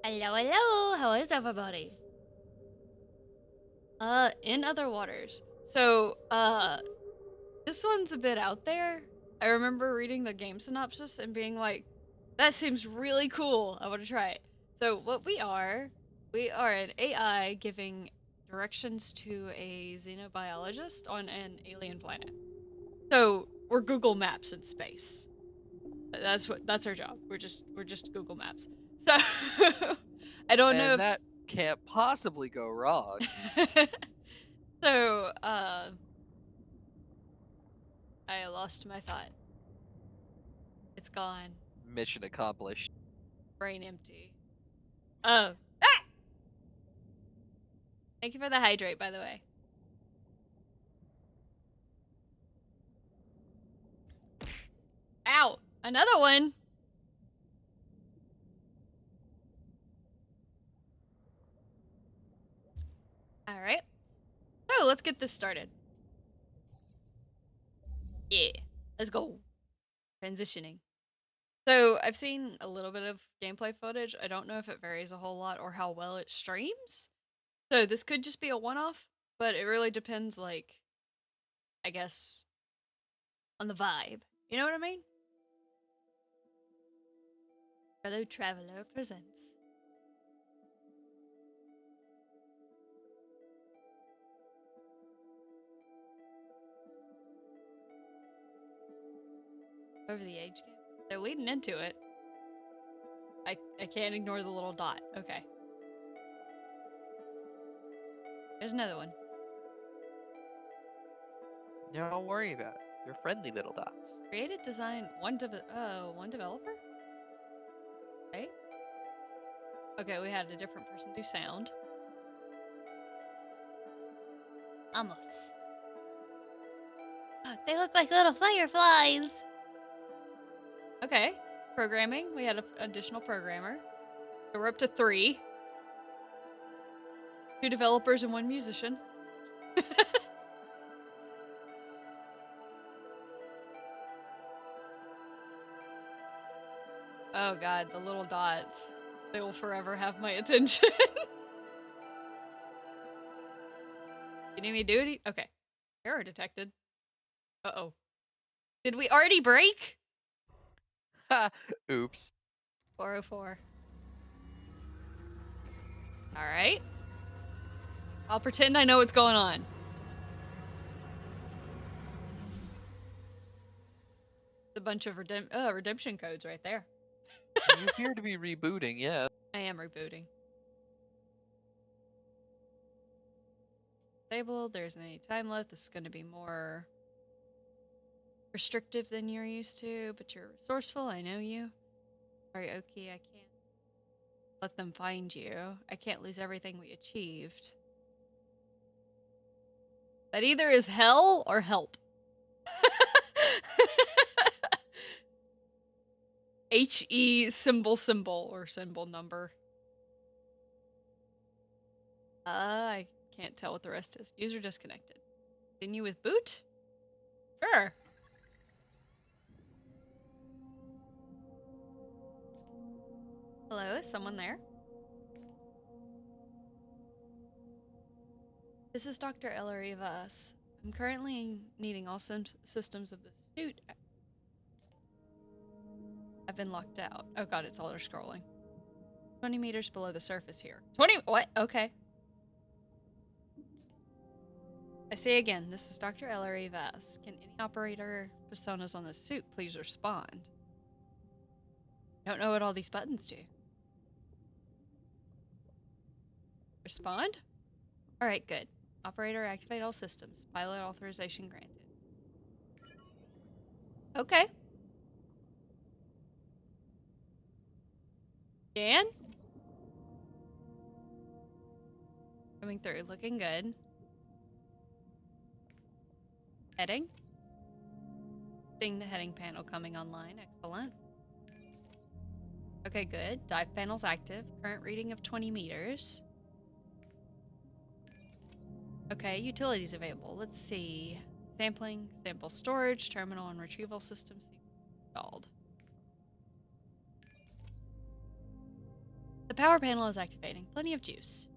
Hello, hello. How is everybody? In other waters. So, this one's a bit out there. I remember reading the game synopsis and being like, that seems really cool. I want to try it. So, what we are an AI giving directions to a xenobiologist on an alien planet. So, we're Google Maps in space. That's our job. We're just Google Maps. So, I don't know And if that can't possibly go wrong. so, I lost my thought. It's gone. Mission accomplished. Brain empty. Oh. Ah! Thank you for the hydrate, by the way. Ow! Another one! Alright. So, let's get this started. Yeah. Let's go. Transitioning. So, I've seen a little bit of gameplay footage. I don't know if it varies a whole lot or how well it streams. So, this could just be a one-off, but it really depends, like, I guess, on the vibe. You know what I mean? Fellow Traveler presents. Over the age gap. They're leading into it. I can't ignore the little dot. Okay. There's another one. Don't worry about it. They're friendly little dots. Created design one developer? Okay. Okay, we had a different person do sound. Amos. Oh, they look like little fireflies. Okay. Programming. We had an additional programmer. So we're up to 3. 2 developers and 1 musician. Oh god, the little dots. They will forever have my attention. You need me to do it? Okay. Error detected. Uh-oh. Did we already break? Ha! Oops. 404. Alright. I'll pretend I know what's going on. A bunch of redemption codes right there. You appear to be rebooting, yeah. I am rebooting. Disabled, there isn't any time left. This is going to be more restrictive than you're used to, but you're resourceful. I know you. Sorry, Oki, I can't let them find you. I can't lose everything we achieved. That either is hell or help. HE symbol or symbol number. I can't tell what the rest is. User disconnected. Continue with boot? Sure. Hello, is someone there? This is Dr. Ellery Voss. I'm currently needing all systems of the suit. I've been locked out. Oh god, it's all scrolling. 20 meters below the surface here. 20? What? Okay. I say again, this is Dr. Ellery Voss. Can any operator personas on this suit please respond? Don't know what all these buttons do. Respond? Alright, good. Operator, activate all systems. Pilot authorization granted. Okay. Dan? Coming through, looking good. Heading? Seeing the heading panel coming online, excellent. Okay, good. Dive panel's active. Current reading of 20 meters. Okay, utilities available. Let's see. Sampling, sample storage, terminal and retrieval systems installed. The The power panel is activating. Plenty of juice.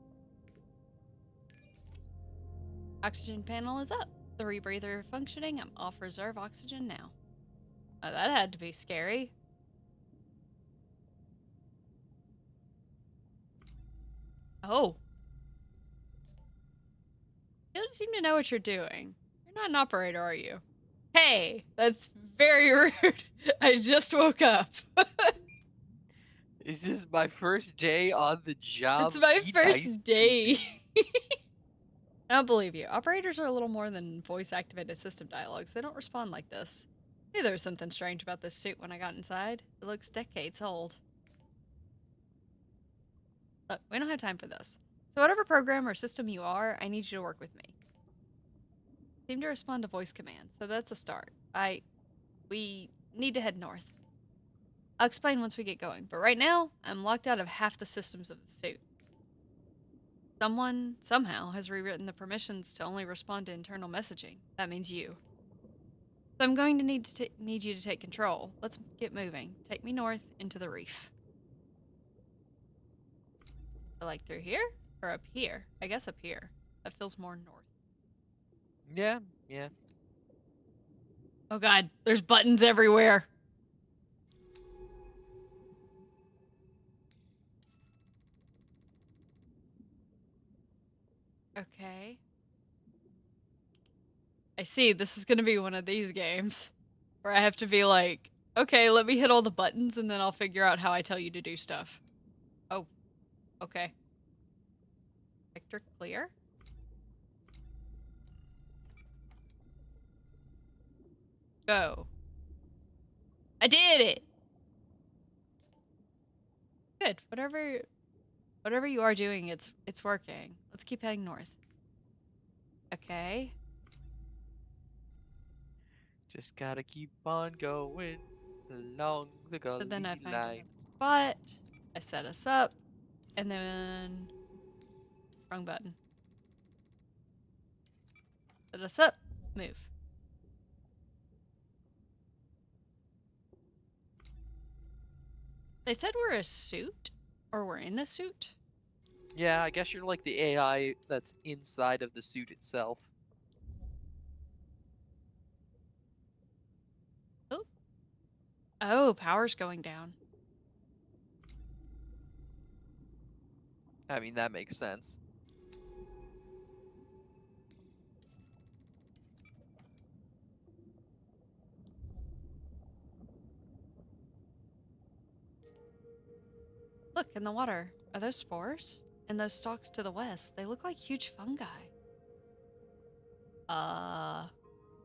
Oxygen panel is up. The rebreather functioning. I'm off reserve oxygen now. Oh, that had to be scary. Oh. You don't seem to know what you're doing. You're not an operator, are you? Hey, that's very rude. I just woke up. Is this my first day on the job? It's my Be nice first to day. me. I don't believe you. Operators are a little more than voice-activated system dialogues. They don't respond like this. I knew there was something strange about this suit when I got inside. It looks decades old. Look, we don't have time for this. So whatever program or system you are, I need you to work with me. Seem to respond to voice commands, so that's a start. We need to head north. I'll explain once we get going, but right now, I'm locked out of half the systems of the suit. Someone, somehow, has rewritten the permissions to only respond to internal messaging. That means you. So I'm going to need you to take control. Let's get moving. Take me north into the reef. Like through here? Or up here? I guess up here. That feels more north. Yeah, yeah. Oh god, there's buttons everywhere. Okay. I see, this is gonna be one of these games. Where I have to be like, okay, let me hit all the buttons and then I'll figure out how I tell you to do stuff. Oh, okay. Sector clear? Go. I did it! Good. Whatever you are doing, it's working. Let's keep heading north. Okay. Just gotta keep on going along the So then I gully find line. another spot. I set us up. And then wrong button. Set us up. Move. They said we're a suit? Or we're in a suit? Yeah, I guess you're like the AI that's inside of the suit itself. Oh. Oh, power's going down. I mean, that makes sense. Look, in the water. Are those spores? And those stalks to the west, they look like huge fungi.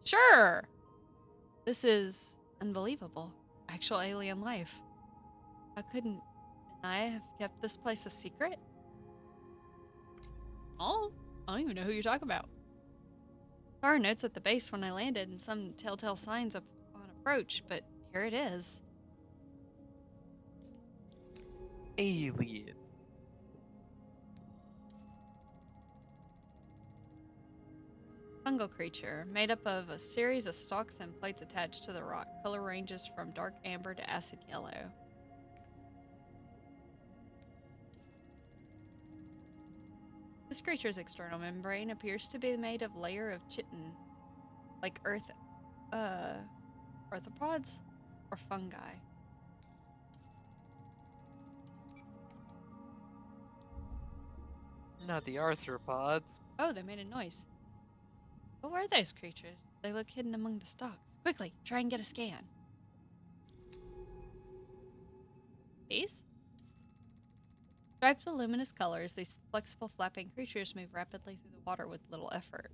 Sure. This is unbelievable. Actual alien life. How couldn't I have kept this place a secret? Oh, I don't even know who you're talking about. There are notes at the base when I landed and some telltale signs of on approach, but here it is. Aliens. Fungal creature, made up of a series of stalks and plates attached to the rock. Color ranges from dark amber to acid yellow. This creature's external membrane appears to be made of layer of chitin, like uh, arthropods or fungi. Not the arthropods. Oh, they made a noise. What were those creatures? They look hidden among the stalks. Quickly, try and get a scan. These? Striped with luminous colors, these flexible flapping creatures move rapidly through the water with little effort.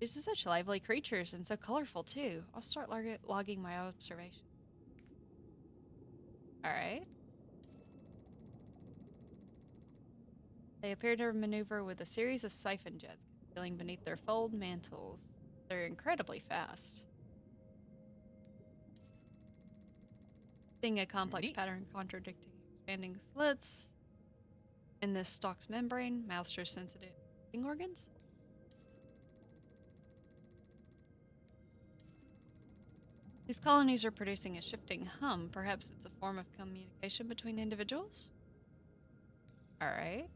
These are such lively creatures and so colorful too. I'll start logging my observations. Alright. They appear to maneuver with a series of siphon jets concealing beneath their fold mantles. They're incredibly fast. Seeing a complex Neat. pattern contradicting expanding slits in this stalk's membrane, moisture sensitive breathing organs. These colonies are producing a shifting hum. Perhaps it's a form of communication between individuals? All right.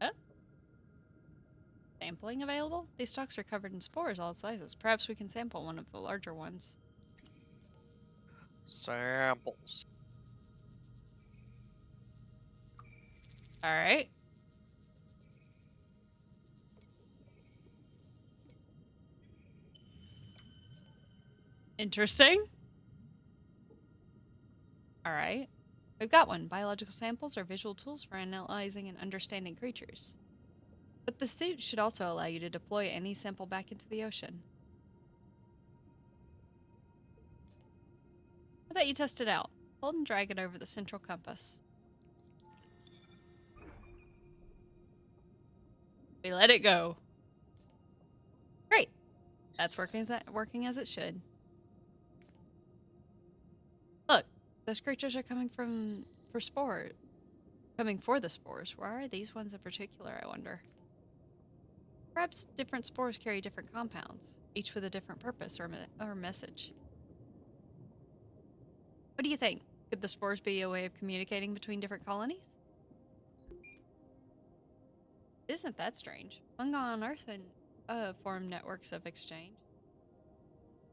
Oh, sampling available? These stalks are covered in spores all sizes. Perhaps we can sample one of the larger ones. Samples. All right. Interesting. All right. We've got one. Biological samples are visual tools for analyzing and understanding creatures. But the suit should also allow you to deploy any sample back into the ocean. How about you test it out? Hold and drag it over the central compass. We let it go. Great. That's working as it should. Look, those creatures are coming for the spores. Why are these ones in particular, I wonder? Perhaps different spores carry different compounds, each with a different purpose or message. What do you think? Could the spores be a way of communicating between different colonies? Isn't that strange? Fungi on Earth and form networks of exchange.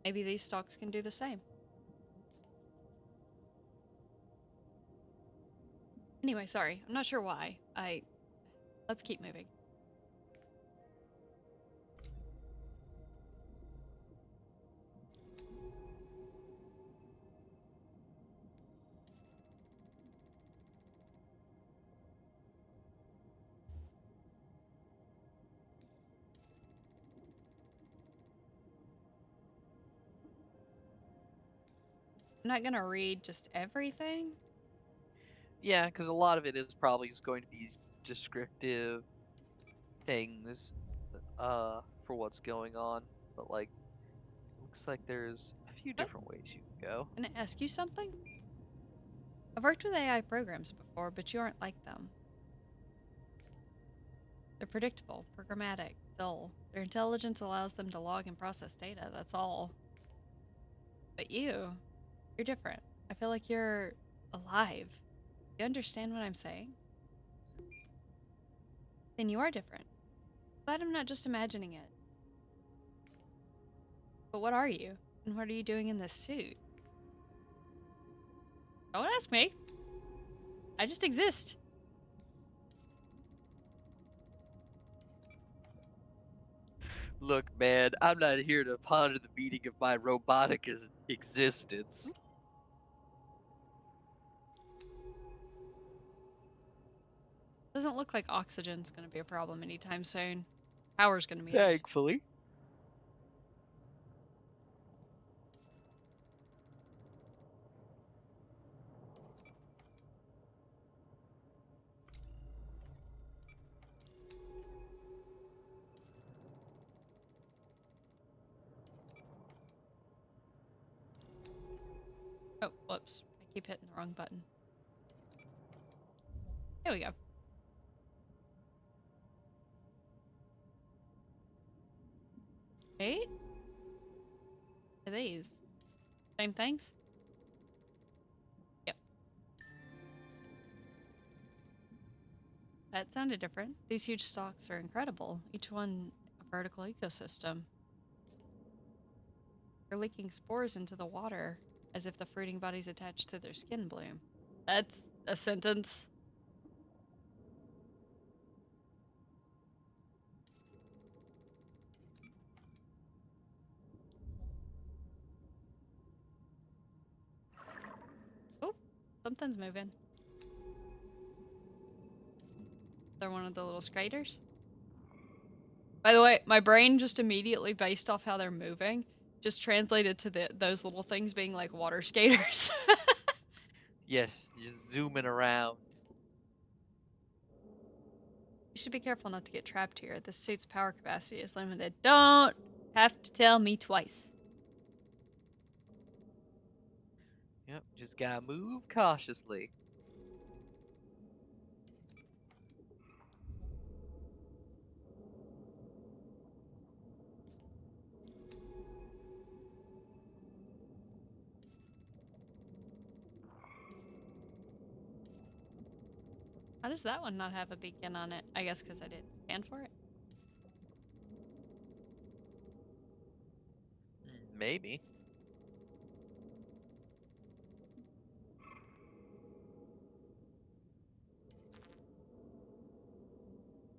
Maybe these stalks can do the same. Anyway, sorry. I'm not sure why. Let's keep moving. I'm not gonna read just everything. Yeah, because a lot of it is probably just going to be descriptive things, for what's going on. But like, looks like there's a few What? different ways you can go. Can I ask you something? I've worked with AI programs before, but you aren't like them. They're predictable, programmatic, dull. Their intelligence allows them to log and process data, that's all. But you're different. I feel like you're alive. You understand what I'm saying? Then you are different. Glad I'm not just imagining it. But what are you? And what are you doing in this suit? Don't ask me. I just exist. Look, man, I'm not here to ponder the meaning of my robotic existence. Doesn't look like oxygen's gonna be a problem anytime soon. Power's gonna be an issue. Thankfully. Oh, whoops. I keep hitting the wrong button. There we go. Wait? Are these? Same things? Yep. That sounded different. These huge stalks are incredible. Each one a vertical ecosystem. They're leaking spores into the water as if the fruiting bodies attached to their skin bloom. That's a sentence. Oh, something's moving. They're one of the little skaters. By the way, my brain just immediately based off how they're moving, just translated to those little things being like water skaters. Yes, just zooming around. You should be careful not to get trapped here. This suit's power capacity is limited. Don't have to tell me twice. Yep, just gotta move cautiously. How does that one not have a beacon on it? I guess because I didn't scan for it. Maybe.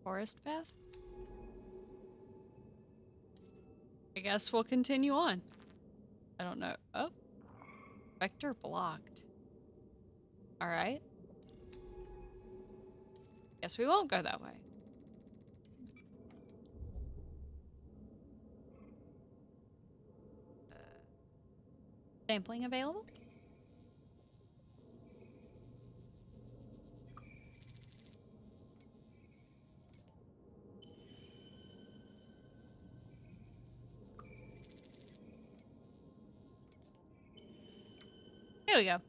Forest path? I guess we'll continue on. I don't know. Oh. Vector blocked. Alright. Guess we won't go that way. Sampling available? Here we go.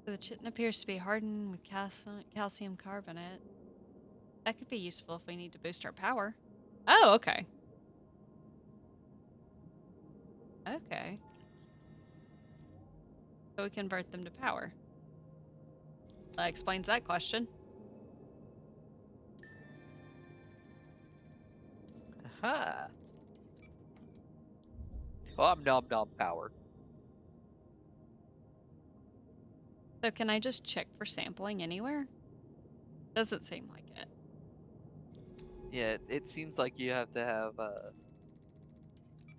So the chitin appears to be hardened with calcium carbonate. That could be useful if we need to boost our power. Oh, okay. Okay. So we convert them to power. That explains that question. Aha. Om nom nom power. So can I just check for sampling anywhere? Doesn't seem like it. Yeah, it seems like you have to have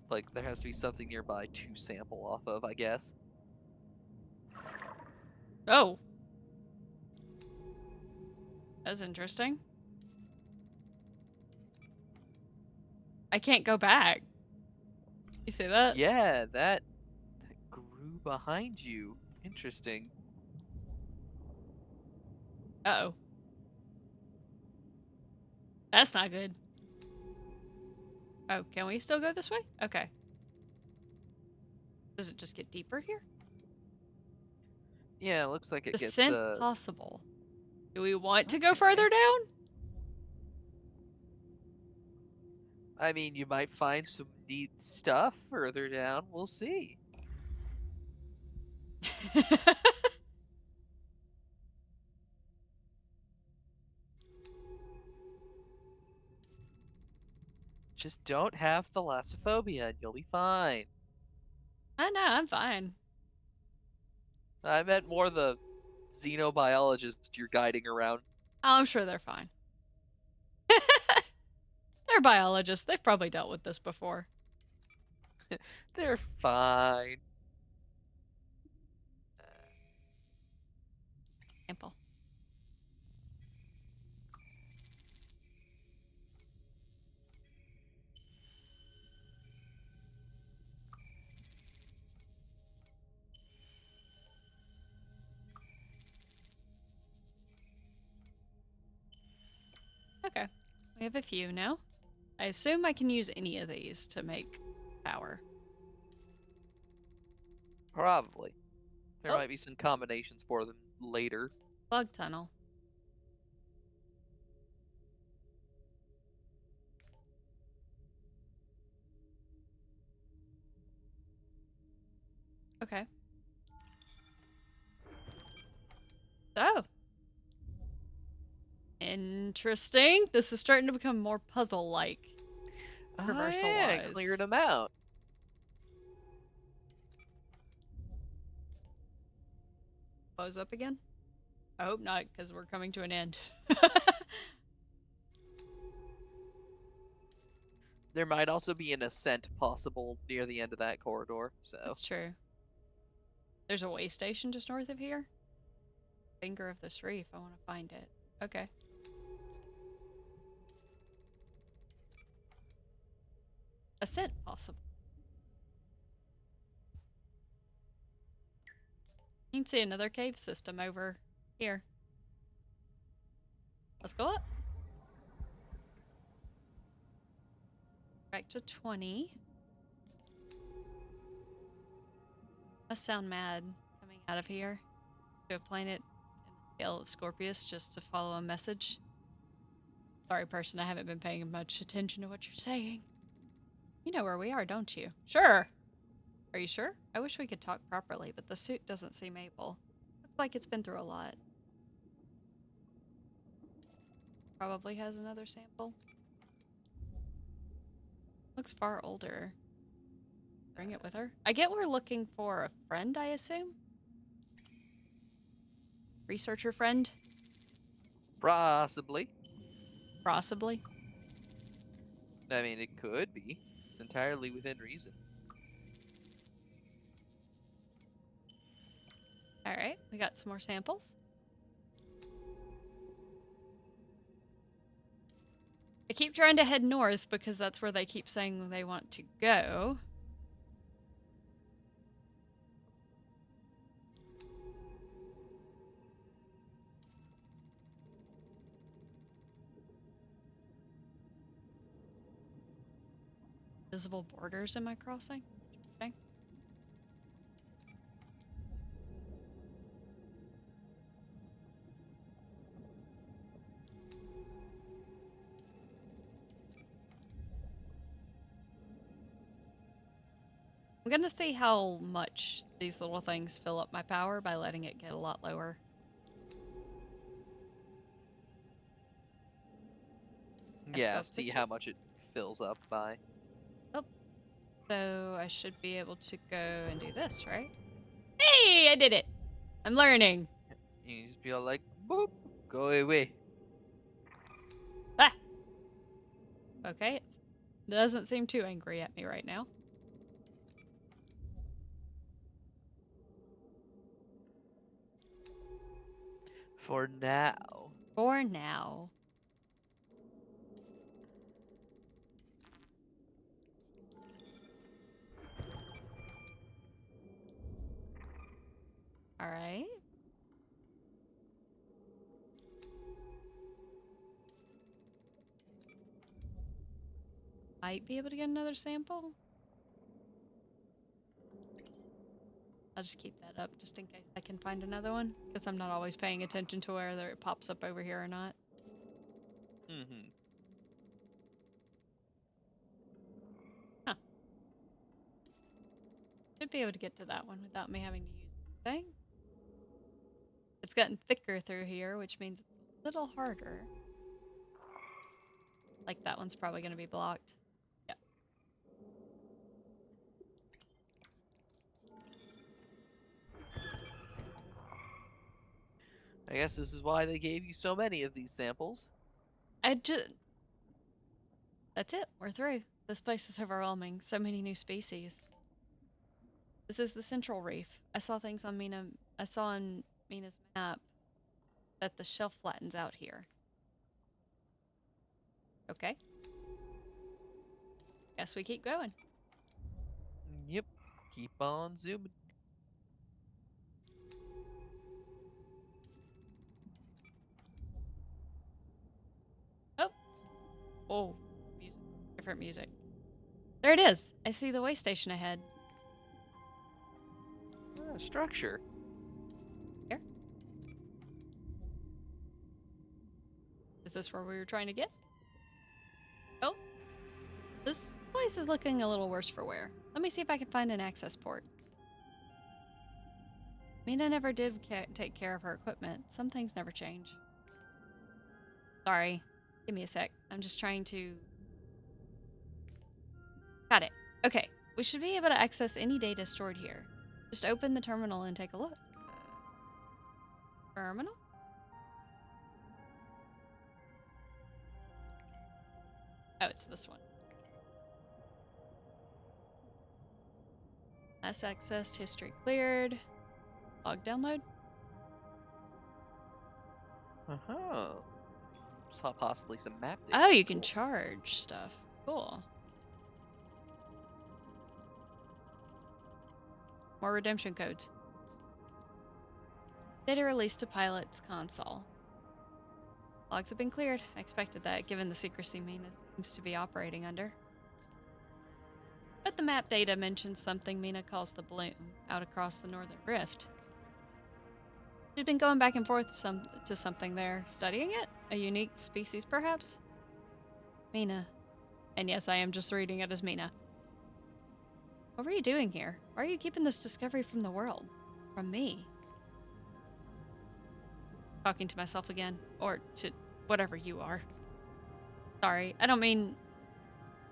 like there has to be something nearby to sample off of, I guess. Oh. That's interesting. I can't go back. You see that? Yeah, that grew behind you. Interesting. Uh-oh. That's not good. Oh, can we still go this way? Okay. Does it just get deeper here? Yeah, it looks like it gets Descent possible. Do we want to go okay. further down? I mean, you might find some neat stuff further down. We'll see. Just don't have thalassophobia and you'll be fine. I know, I'm fine. I meant more the xenobiologist you're guiding around. Oh, I'm sure they're fine. They're biologists. They've probably dealt with this before. They're fine. Sample. Okay. We have a few now. I assume I can use any of these to make power. Probably. There Oh, might be some combinations for them later. bug tunnel. Okay. Oh. Interesting. This is starting to become more puzzle-like. Oh yeah, cleared Traversal-wise. them out. Close up again? I hope not, because we're coming to an end. There might also be an ascent possible near the end of that corridor, so. That's true. There's a way station just north of here. Finger of this reef. I want to find it. Okay. Ascent possible. You can see another cave system over here. Let's go up. Back to 20. Must sound mad coming out of here to a planet in the scale of Scorpius just to follow a message. Sorry, person, I haven't been paying much attention to what you're saying. You know where we are, don't you? Sure. Are you sure? I wish we could talk properly, but the suit doesn't seem able. Looks like it's been through a lot. probably has another sample. Looks far older. Bring it with her. I get we're looking for a friend, I assume? Researcher friend? Possibly. Possibly. I mean, it could be. It's entirely within reason. Alright, we got some more samples. I keep trying to head north because that's where they keep saying they want to go. Visible borders am I crossing? Interesting. I'm gonna see how much these little things fill up my power by letting it get a lot lower. Let's go Yeah, up see this how way. much it fills up by. Oh, so I should be able to go and do this, right? Hey, I did it! I'm learning. You just be all like, boop, go away. Ah! Okay, it doesn't seem too angry at me right now. For now. For now. Alright. Might be able to get another sample. I'll just keep that up just in case I can find another one, because I'm not always paying attention to whether it pops up over here or not. Mm-hmm. Huh. Should be able to get to that one without me having to use anything. It's gotten thicker through here, which means it's a little harder. Like that one's probably going to be blocked. Yep. I guess this is why they gave you so many of these samples. That's it. We're through. This place is overwhelming. So many new species. This is the Central Reef. I saw things on Mina. I saw on Mina's map that the shelf flattens out here. Okay. Guess we keep going. Yep. Keep on zooming. Oh. Oh. Music. Different music. There it is. I see the way station ahead. Ah, structure. Here. Is this where we were trying to get? Oh. This place is looking a little worse for wear. Let me see if I can find an access port. Mina never did take care of her equipment. Some things never change. Sorry. Give me a sec. I'm just trying to... Got it. Okay. We should be able to access any data stored here. Just open the terminal and take a look. Terminal? Oh, it's this one. Last accessed, history cleared. Log download. Uh-huh. Saw possibly some map data. Oh, you can charge stuff. Cool. More redemption codes. Data released to pilot's console. Logs have been cleared. I expected that, given the secrecy Mina seems to be operating under. But the map data mentions something Mina calls the bloom, out across the northern rift. She's been going back and forth to something there. Studying it? A unique species, perhaps? Mina. And yes, I am just reading it as Mina. What were you doing here? Why are you keeping this discovery from the world? From me? Talking to myself again. Or to whatever you are. Sorry, I don't mean.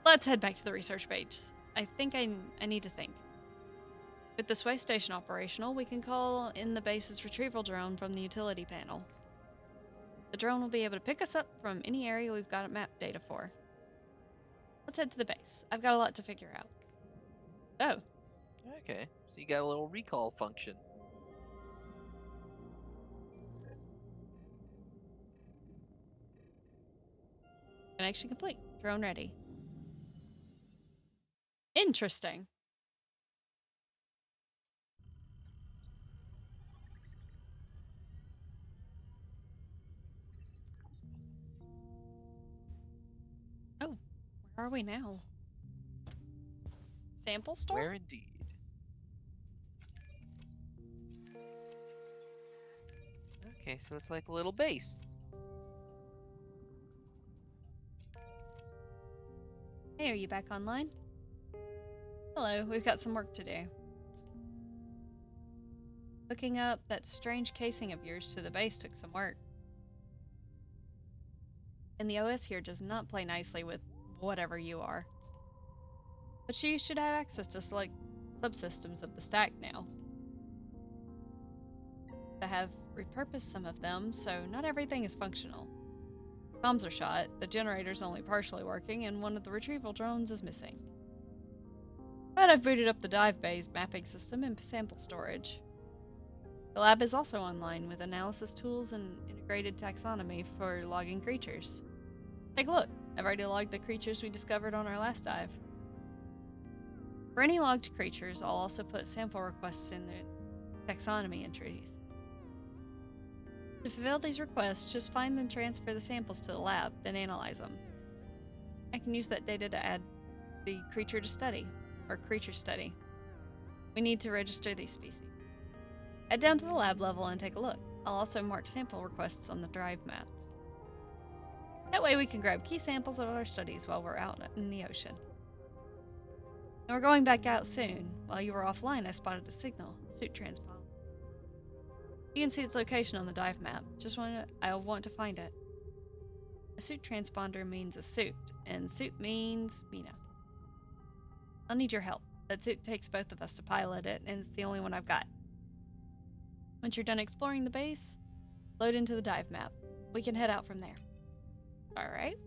Let's head back to the research page. I think I need to think. With the sway station operational, we can call in the base's retrieval drone from the utility panel. The drone will be able to pick us up from any area we've got map data for. Let's head to the base. I've got a lot to figure out. Oh, Okay, so you got a little recall function. connection complete. Drone ready. Interesting. Oh, where are we now? Sample store? Where indeed? Okay, so it's like a little base. Hey, are you back online? Hello, we've got some work to do. Hooking up that strange casing of yours to the base took some work. And the OS here does not play nicely with whatever you are. But you should have access to select subsystems of the stack now. I have repurposed some of them, so not everything is functional. Comms are shot, the generator's only partially working, and one of the retrieval drones is missing. But I've booted up the dive bay's mapping system and sample storage. The lab is also online with analysis tools and integrated taxonomy for logging creatures. Take a look. I've already logged the creatures we discovered on our last dive. For any logged creatures, I'll also put sample requests in the taxonomy entries. To fulfill these requests, just find and transfer the samples to the lab, then analyze them. I can use that data to add the creature to study, or creature study. We need to register these species. Head down to the lab level and take a look. I'll also mark sample requests on the drive map. That way we can grab key samples of our studies while we're out in the ocean. And we're going back out soon. While you were offline, I spotted a signal, suit transponder. You can see its location on the dive map. I want to find it. A suit transponder means a suit, and suit means Mina. I'll need your help. That suit takes both of us to pilot it, and it's the only one I've got. Once you're done exploring the base, load into the dive map. We can head out from there. Alright.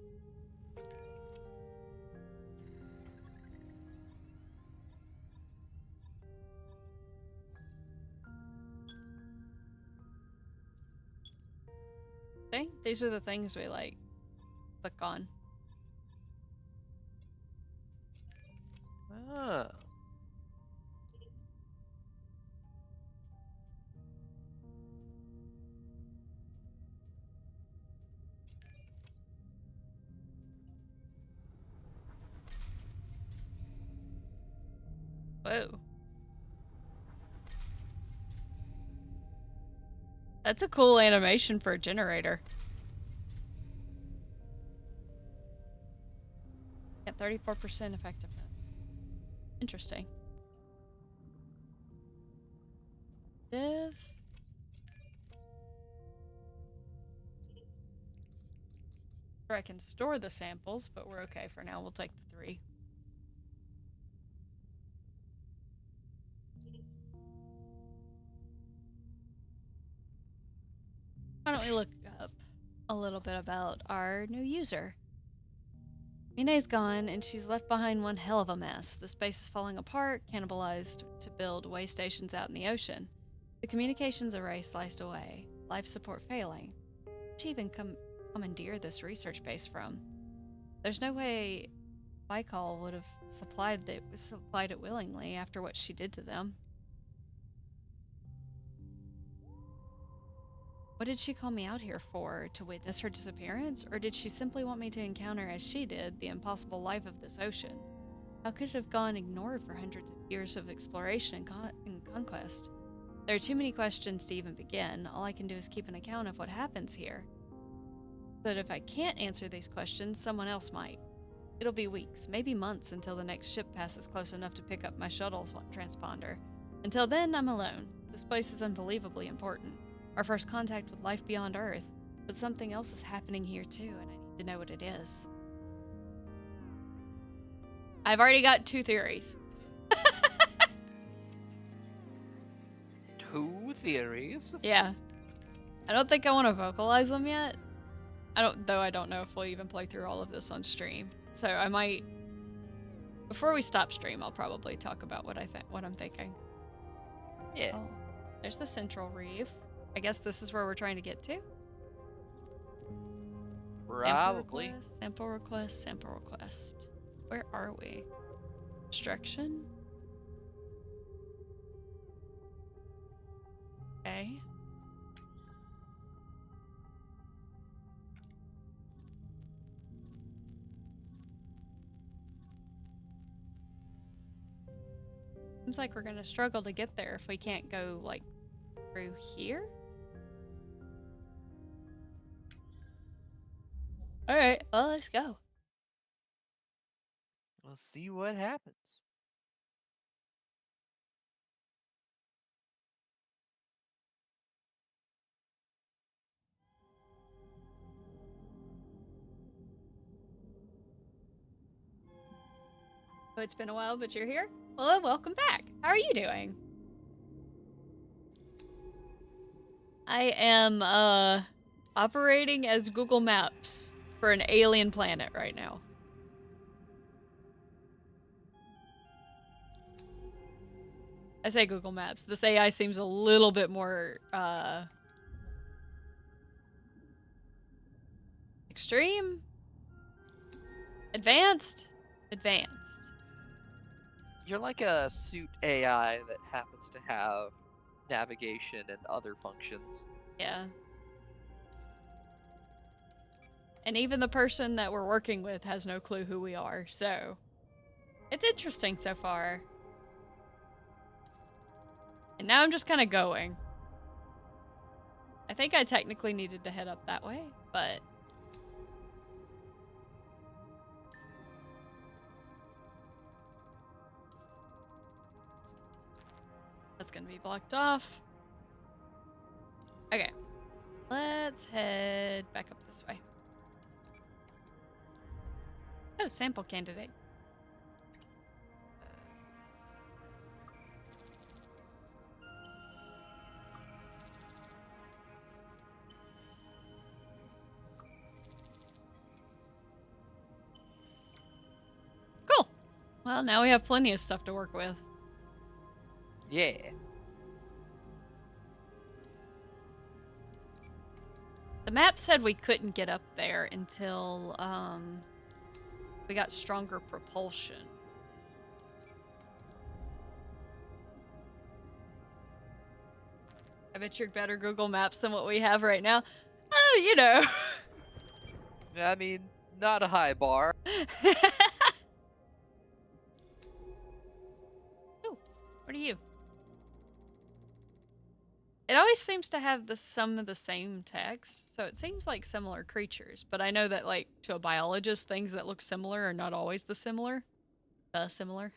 See? These are the things we click on. Ah. Whoa. That's a cool animation for a generator. At 34% effectiveness. Interesting. Div. Sure, I can store the samples, but we're okay for now. We'll take the 3. Why don't we look up a little bit about our new user? Mine's gone, and she's left behind one hell of a mess. The space is falling apart, cannibalized to build way stations out in the ocean. The communications array sliced away, life support failing. She even commandeered this research base from. There's no way Baikal would have supplied it willingly after what she did to them. What did she call me out here for? To witness her disappearance? Or did she simply want me to encounter, as she did, the impossible life of this ocean? How could it have gone ignored for hundreds of years of exploration and conquest? There are too many questions to even begin. All I can do is keep an account of what happens here. But if I can't answer these questions, someone else might. It'll be weeks, maybe months, until the next ship passes close enough to pick up my shuttle transponder. Until then, I'm alone. This place is unbelievably important. Our first contact with life beyond Earth. But something else is happening here too, and I need to know what it is. I've already got 2 theories. Two theories. Yeah. I don't think I want to vocalize them yet. I don't know if we'll even play through all of this on stream. So I might, before we stop stream, I'll probably talk about what I'm thinking. Yeah. Oh, there's the central reef. I guess this is where we're trying to get to. Probably. Sample request, sample request. Where are we? Instruction? Okay. Seems like we're gonna struggle to get there if we can't go, like, through here? Alright, well, let's go. We'll see what happens. Oh, it's been a while, but you're here? Well, welcome back. How are you doing? I am, operating as Google Maps for an alien planet right now. I say Google Maps. This AI seems a little bit more, extreme? Advanced? Advanced. You're like a suit AI that happens to have navigation and other functions. Yeah. And even the person that we're working with has no clue who we are, so it's interesting so far. And now I'm just kind of going. I think I technically needed to head up that way, but that's gonna be blocked off. Okay, let's head back up this way. Oh, sample candidate. Cool. Well, now we have plenty of stuff to work with. Yeah. The map said we couldn't get up there until we got stronger propulsion. I bet you're better Google Maps than what we have right now. Oh, you know. I mean, not a high bar. Oh, what are you? It always seems to have some of the same text, so it seems like similar creatures. But I know that, like, to a biologist, things that look similar are not always the similar. Similar.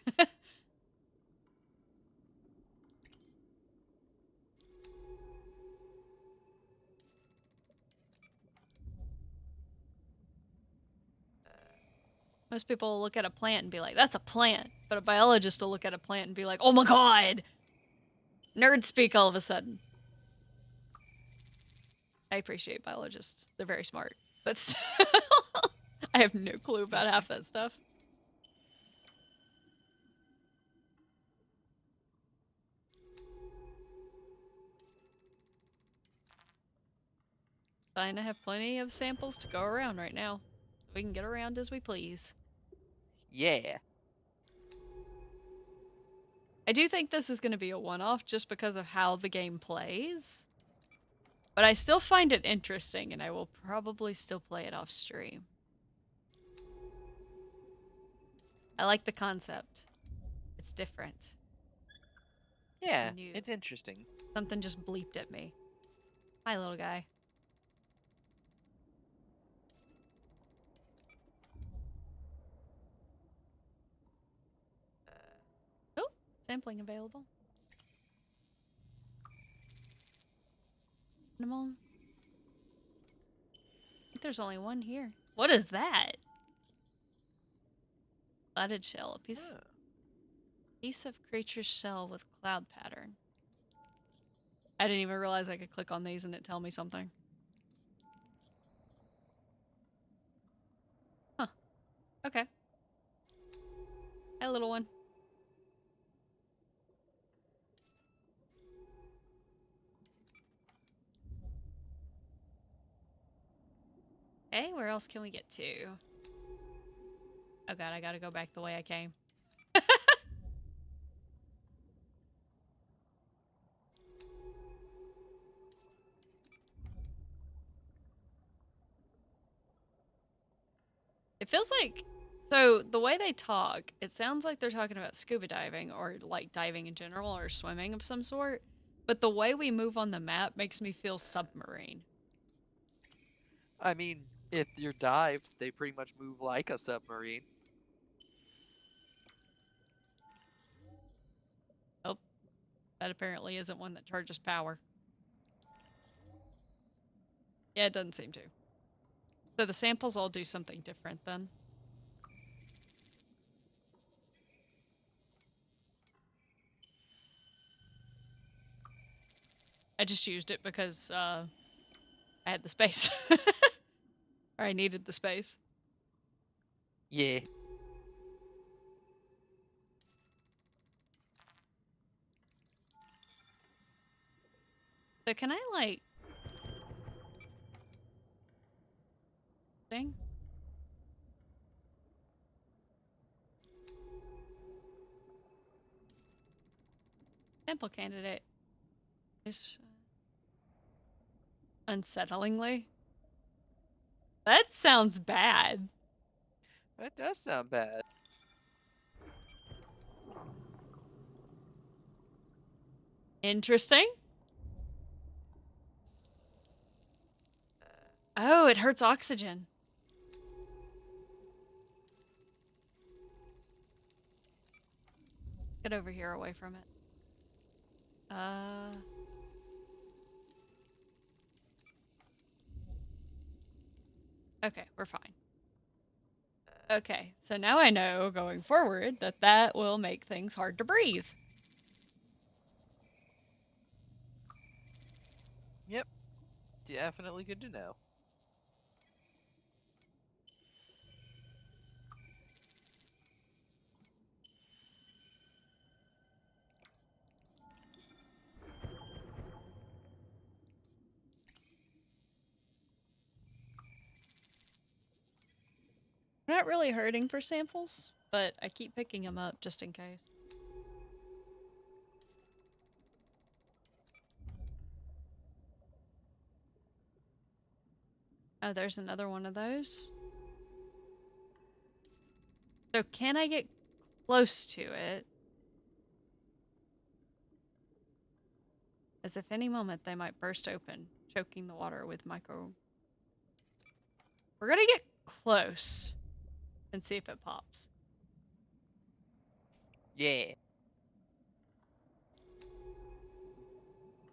Most people will look at a plant and be like, "That's a plant," but a biologist will look at a plant and be like, "Oh my god!" Nerd speak all of a sudden. I appreciate biologists; they're very smart, but still, I have no clue about half that stuff. Fine, I have plenty of samples to go around right now. We can get around as we please. Yeah. I do think this is going to be a one-off just because of how the game plays. But I still find it interesting, and I will probably still play it off stream. I like the concept. It's different. Yeah, It's new. it's interesting. Something just bleeped at me. Hi, little guy. Oh, sampling available. Animal. think there's only one here. What is that? Clouded shell. Huh. Piece of creature's shell with cloud pattern. I didn't even realize I could click on these and it tell me something. Huh. Okay. Hi, little one. Okay, where else can we get to? Oh god, I gotta go back the way I came. It feels like, so the way they talk, it sounds like they're talking about scuba diving or like diving in general or swimming of some sort. But the way we move on the map makes me feel submarine. I mean, if you're dived, they pretty much move like a submarine. Oh, that apparently isn't one that charges power. Yeah, it doesn't seem to. So the samples all do something different then. I just used it because I had the space. Or I needed the space. Yeah. So can I like thing? Sample candidate is unsettlingly. That sounds bad. That does sound bad. Interesting. Oh, it hurts oxygen. Get over here away from it. Uh. Okay, we're fine. Okay, so now I know going forward that that will make things hard to breathe. Yep. Definitely good to know. I'm not really hurting for samples, but I keep picking them up just in case. Oh, there's another one of those. So can I get close to it? As if any moment they might burst open, choking the water with micro. We're gonna get close and see if it pops. Yeah.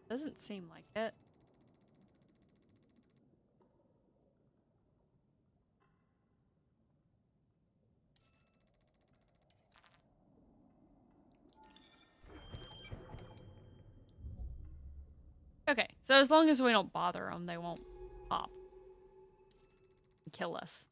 Doesn't seem like it. Okay, so as long as we don't bother them, they won't pop and kill us.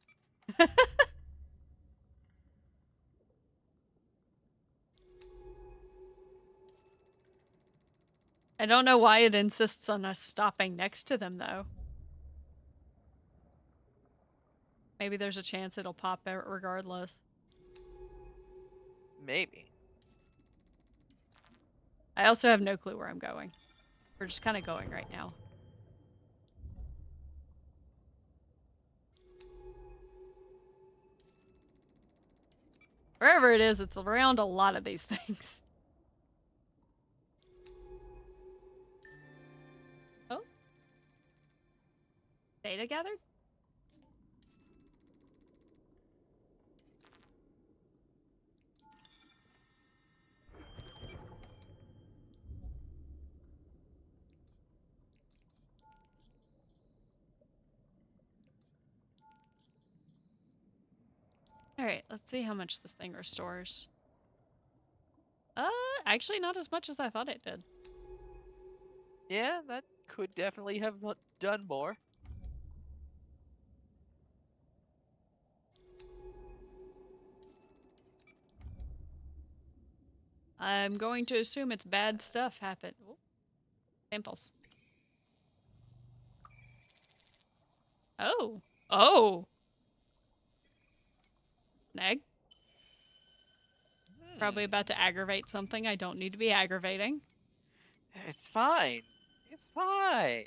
I don't know why it insists on us stopping next to them, though. Maybe there's a chance it'll pop regardless. Maybe. I also have no clue where I'm going. We're just kind of going right now. Wherever it is, it's around a lot of these things. Oh. Data gathered? All right, let's see how much this thing restores. Uh, actually, not as much as I thought it did. Yeah, that could definitely have done more. I'm going to assume it's bad stuff happened. Oh, samples. Oh. Oh. Neg. Probably Hmm. about to aggravate something I don't need to be aggravating. It's fine. It's fine.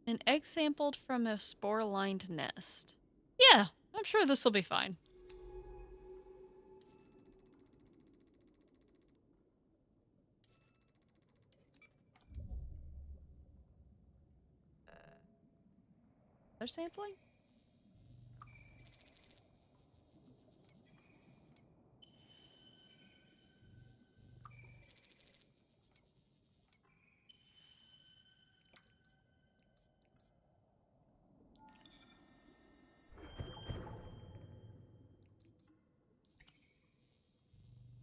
An egg sampled from a spore-lined nest. Yeah, I'm sure this will be fine. They're sampling?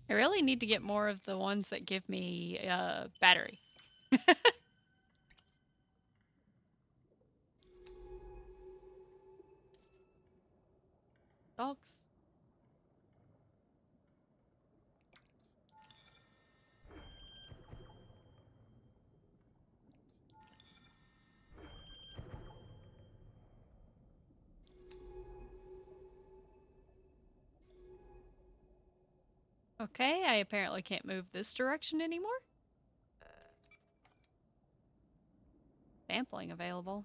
I really need to get more of the ones that give me battery. Dogs. Okay, I apparently can't move this direction anymore. Sampling available.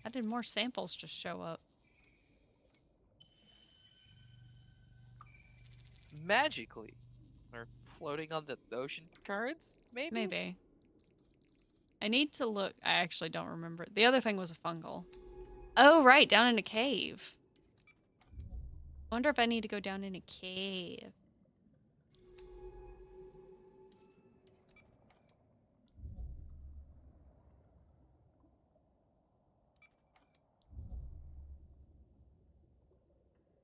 How did more samples just show up? Magically. Or floating on the ocean currents, maybe? Maybe. I need to look. I actually don't remember. The other thing was a fungal. Oh, right, down in a cave. I wonder if I need to go down in a cave.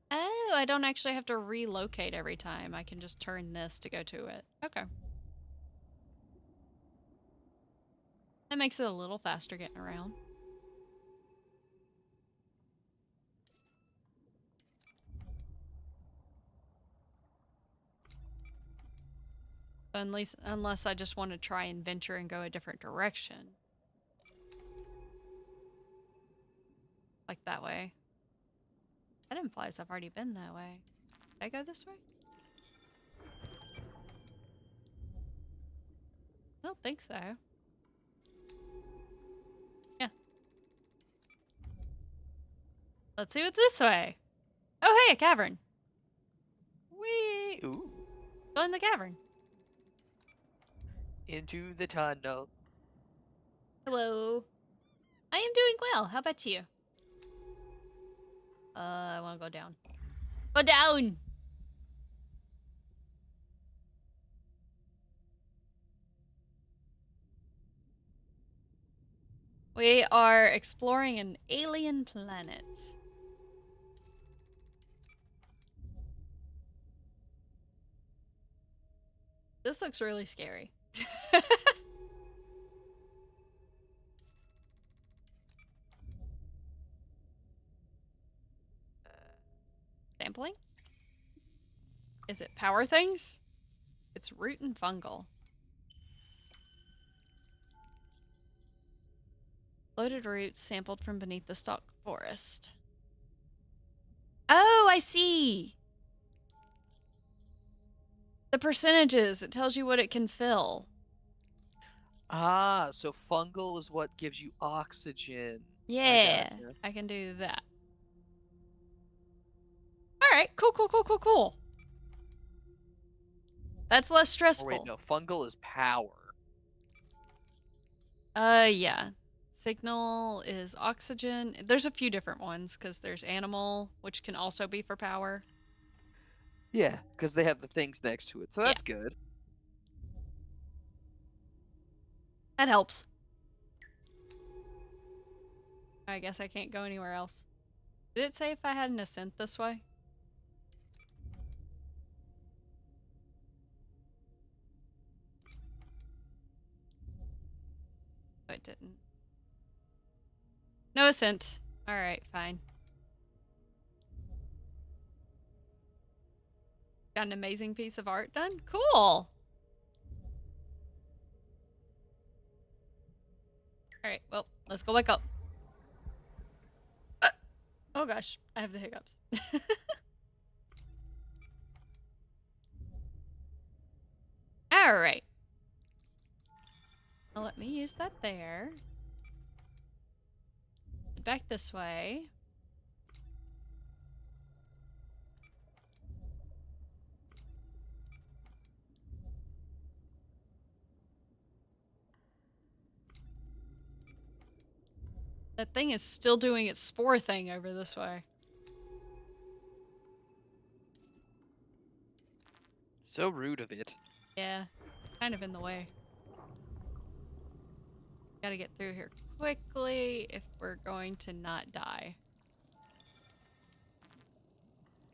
Oh, I don't actually have to relocate every time. I can just turn this to go to it. Okay. That makes it a little faster getting around. Unless I just want to try and venture and go a different direction. Like that way. That implies I've already been that way. Did I go this way? I don't think so. Yeah. Let's see what's this way. Oh, hey, a cavern. Whee! Ooh. Go in the cavern. Into the tunnel. Hello. I am doing well. How about you? I want to go down. Go down! We are exploring an alien planet. This looks really scary. Sampling? Is it power things? It's root and fungal. Loaded roots sampled from beneath the stalk forest. Oh, I see! The percentages. It tells you what it can fill. Ah, so fungal is what gives you oxygen. I Yeah, gotcha. I can do that. Alright, cool, cool, cool, cool, cool. That's less Or wait, stressful. no, fungal is power. Yeah. Signal is oxygen. There's a few different ones because there's animal, which can also be for power. Yeah, because they have the things next to it, so Yeah, that's good. that helps. I guess I can't go anywhere else. Did it say if I had an ascent this way? No, it didn't. No ascent. Alright, fine. Got an amazing piece of art done? Cool! Alright, well, let's go wake up. Oh gosh, I have the hiccups. Alright. Well, let me use that there. Back this way. That thing is still doing its spore thing over this way. So rude of it. Yeah, kind of in the way. Gotta get through here quickly if we're going to not die.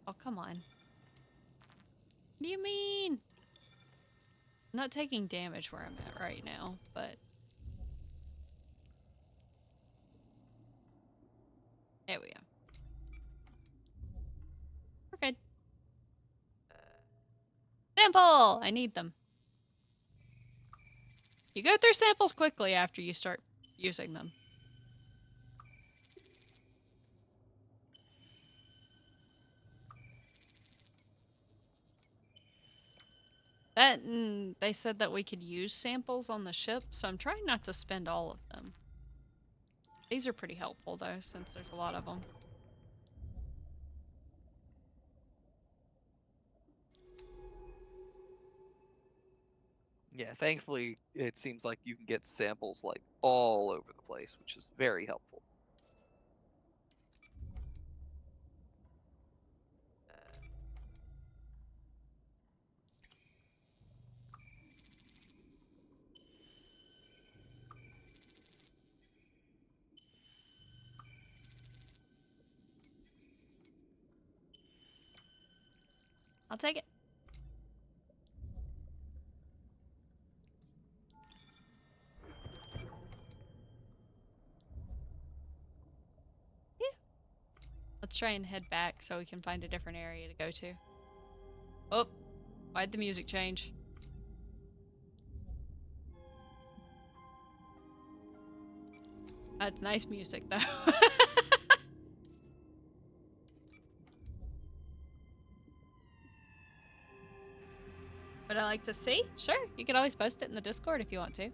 Oh, come on. What do you mean? I'm not taking damage where I'm at right now, but... There we go. We're good. Sample! I need them. You go through samples quickly after you start using them. That and they said that we could use samples on the ship, so I'm trying not to spend all of them. These are pretty helpful though, since there's a lot of them. Yeah, thankfully it seems like you can get samples like all over the place, which is very helpful. I'll take it. Yeah. Let's try and head back so we can find a different area to go to. Oh, why'd the music change? That's nice music though. Would I like to see? Sure, you can always post it in the Discord if you want to.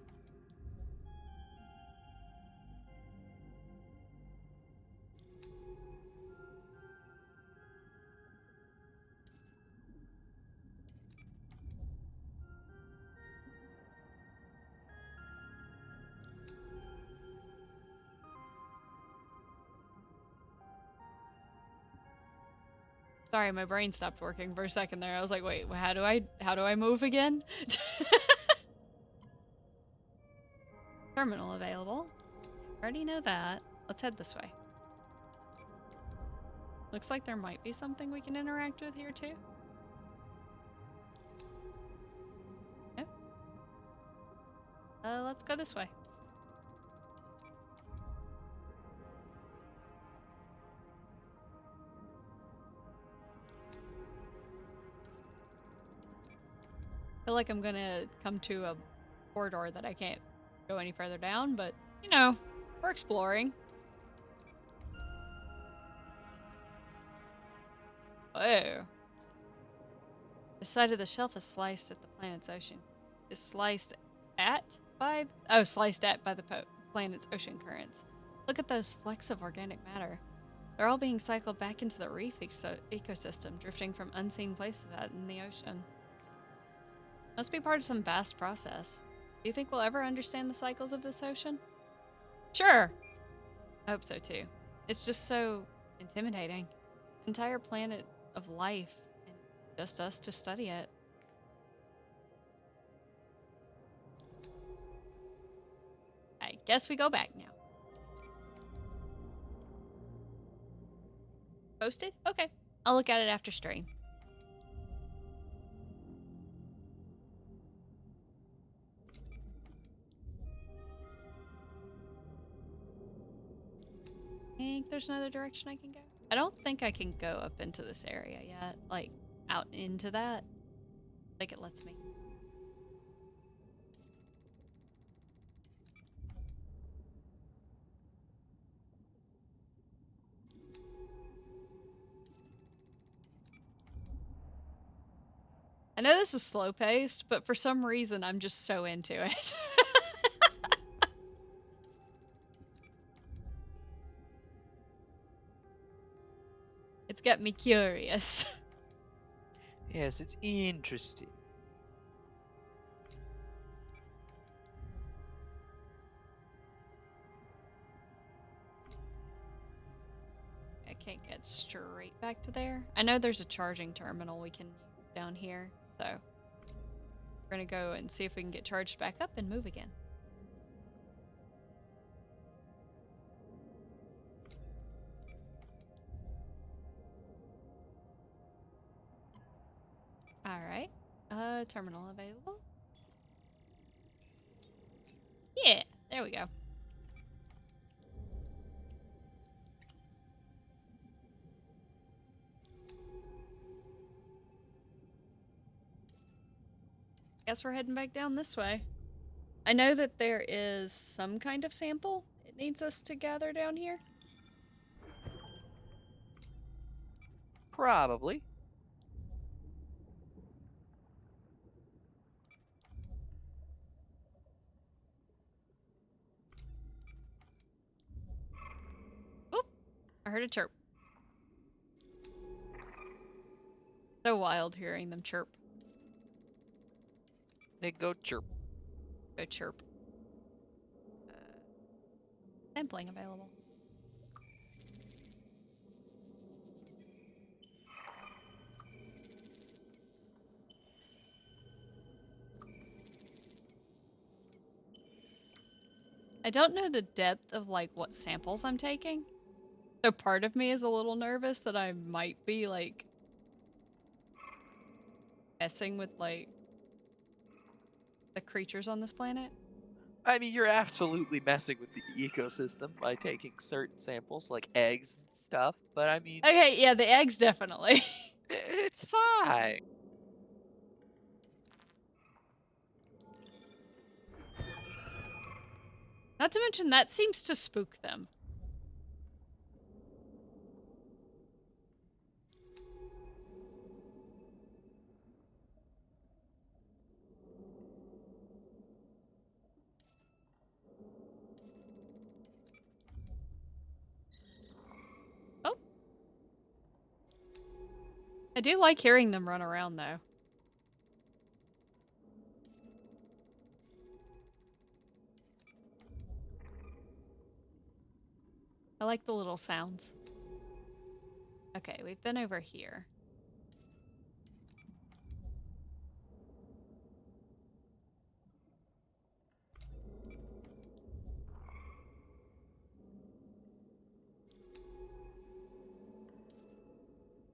Sorry, my brain stopped working for a second there. I was like, wait, how do I move again? Terminal available. Already know that. Let's head this way. Looks like there might be something we can interact with here too. Nope. Let's go this way. Feel like I'm gonna come to a corridor that I can't go any further down, but you know, we're exploring. Oh. The side of the shelf is sliced at the planet's ocean. Is sliced at by sliced at by the planet's ocean currents. Look at those flecks of organic matter. They're all being cycled back into the reef ecosystem, drifting from unseen places out in the ocean. Must be part of some vast process. Do you think we'll ever understand the cycles of this ocean? Sure. I hope so too. It's just so intimidating. Entire planet of life, and just us to study it. I guess we go back now. Posted? Okay. I'll look at it after stream. I think there's another direction I can go. I don't think I can go up into this area yet. Like, out into that. Like, it lets me. I know this is slow paced, but for some reason I'm just so into it. It's got me curious. Yes, it's interesting. I can't get straight back to there. I know there's a charging terminal we can use down here, so we're gonna go and see if we can get charged back up and move again. Alright. Terminal available. Yeah, there we go. Guess we're heading back down this way. I know that there is some kind of sample it needs us to gather down here. Probably. Oop! I heard a chirp. So wild hearing them chirp. They go chirp. Go chirp. Sampling available. I don't know the depth of like what samples I'm taking. So part of me is a little nervous that I might be like messing with like the creatures on this planet. I mean, you're absolutely messing with the ecosystem by taking certain samples, like eggs and stuff, but I mean, Okay, yeah, the eggs definitely. it's fine. Not to mention that seems to spook them. Oh. I do like hearing them run around though. I like the little sounds. Okay, we've been over here.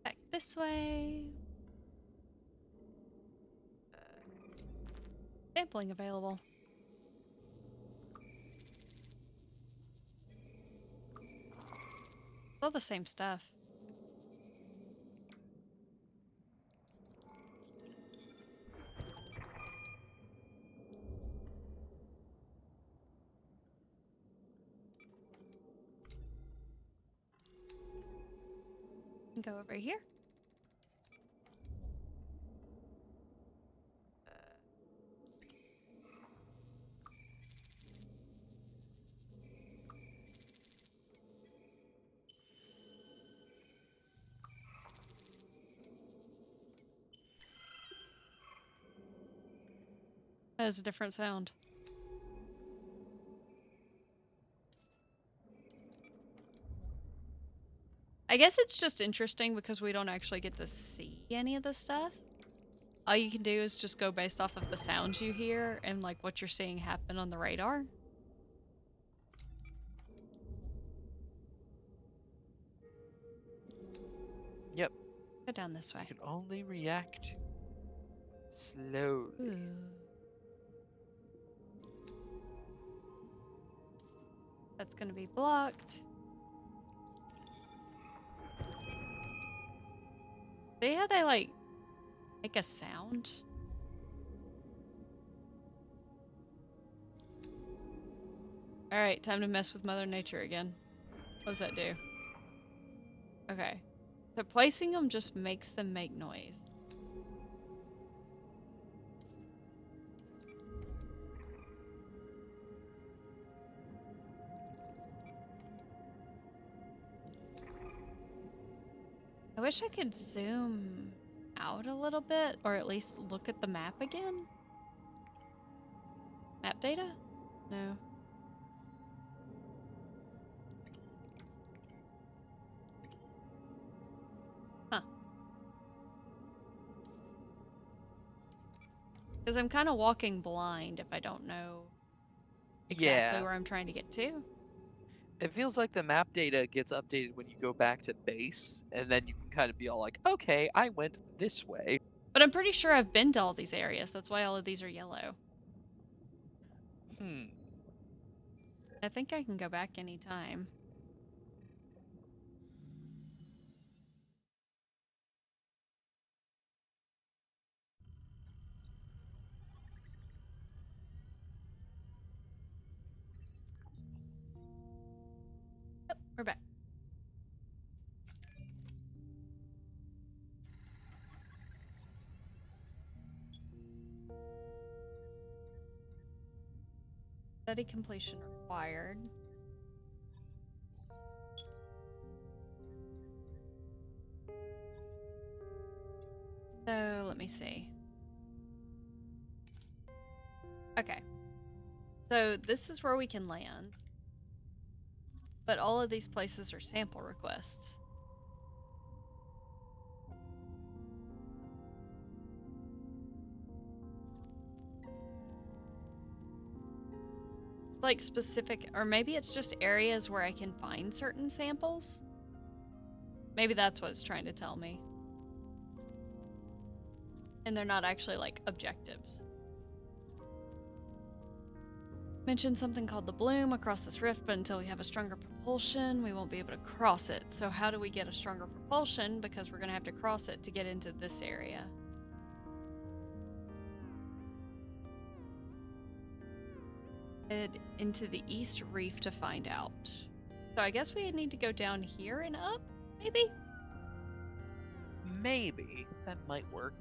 Back this way. Sampling available. All the same stuff. Go over here. That is a different sound. I guess it's just interesting because we don't actually get to see any of this stuff. All you can do is just go based off of the sounds you hear and like what you're seeing happen on the radar. Yep. Go down this way. You can only react slowly. Ooh. That's gonna be blocked. See how they like make a sound? Alright, time to mess with Mother Nature again. What does that do? Okay. So placing them just makes them make noise. I wish I could zoom out a little bit, or at least look at the map again. Map data? No. Huh. Because I'm kind of walking blind if I don't know exactly Yeah. where I'm trying to get to. It feels like the map data gets updated when you go back to base, and then you can kind of be all like, okay, I went this way. But I'm pretty sure I've been to all these areas. That's why all of these are yellow. Hmm. I think I can go back anytime. Yep, we're back. Study completion required. So let me see. Okay. So this is where we can land. But all of these places are sample requests. Like specific, or maybe it's just areas where I can find certain samples. Maybe that's what it's trying to tell me. And they're not actually like objectives. Mentioned something called the bloom across this rift, but until we have a stronger propulsion, we won't be able to cross it. So how do we get a stronger propulsion? Because we're going to have to cross it to get into this area. Head into the east reef to find out. So I guess we need to go down here and up, maybe? Maybe. That might work.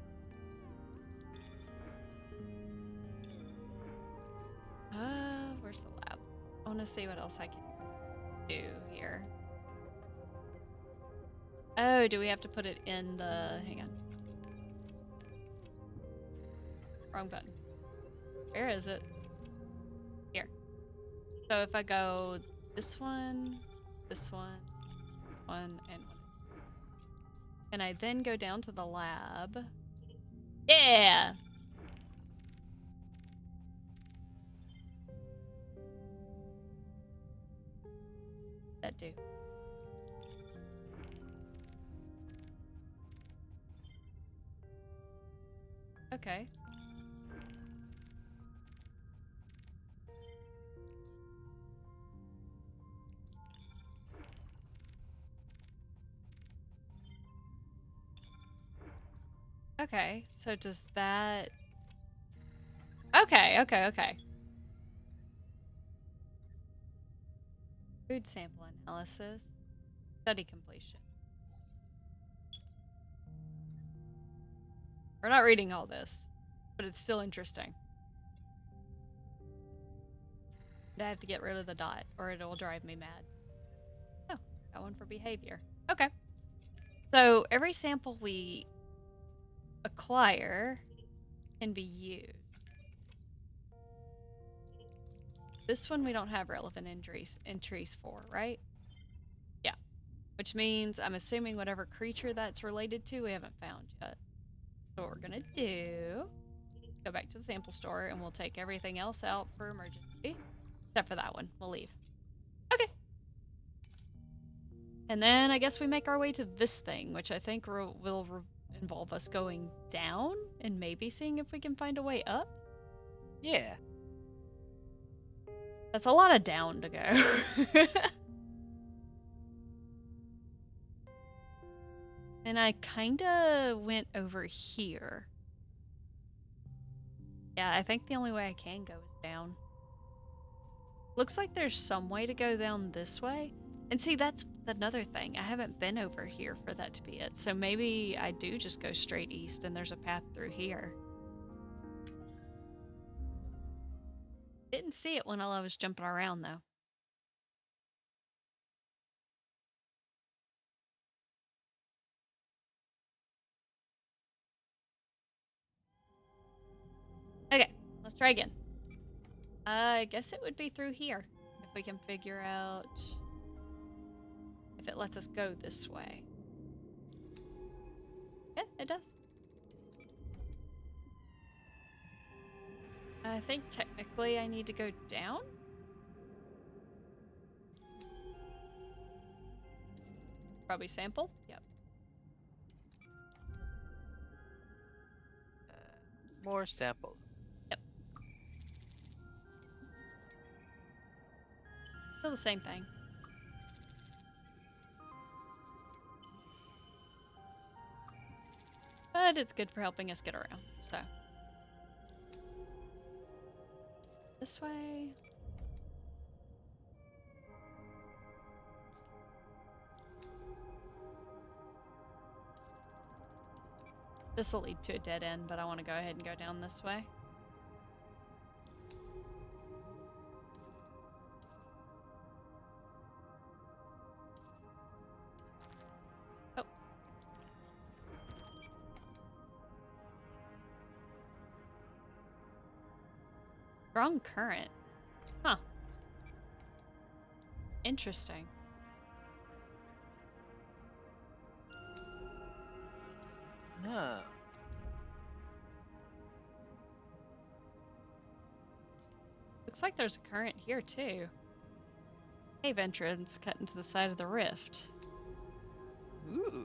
Where's the lab? I want to see what else I can do here. Oh, do we have to put it in the... Hang on. Wrong button. Where is it? Here. So if I go this one, and one. Can I then go down to the lab? Yeah! That do. Okay. Okay, so does that... Okay. Food sample analysis. Study completion. We're not reading all this, but it's still interesting. I have to get rid of the dot, or it will drive me mad. Oh, got one for behavior. Okay. So every sample we acquire can be used. This one we don't have relevant entries for, right? Yeah. Which means I'm assuming whatever creature that's related to we haven't found yet. So what we're gonna do, go back to the sample store and we'll take everything else out for emergency. Except for that one. We'll leave. Okay. And then I guess we make our way to this thing, which I think will involve us going down and maybe seeing if we can find a way up. Yeah. That's a lot of down to go. And I kinda went over here. Yeah, I think the only way I can go is down. Looks like there's some way to go down this way. And see, that's another thing. I haven't been over here for that to be it. So maybe I do just go straight east and there's a path through here. Didn't see it when I was jumping around though. Okay, let's try again. I guess it would be through here if we can figure out if it lets us go this way. Yeah, it does. I think technically I need to go down. Probably sample. Yep. More sample. Yep. Still the same thing. But it's good for helping us get around, so. This way. This will lead to a dead end, but I want to go ahead and go down this way. Oh. Strong current. Huh. Interesting. Huh. Looks like there's a current here too. Cave entrance cut into the side of the rift. Ooh.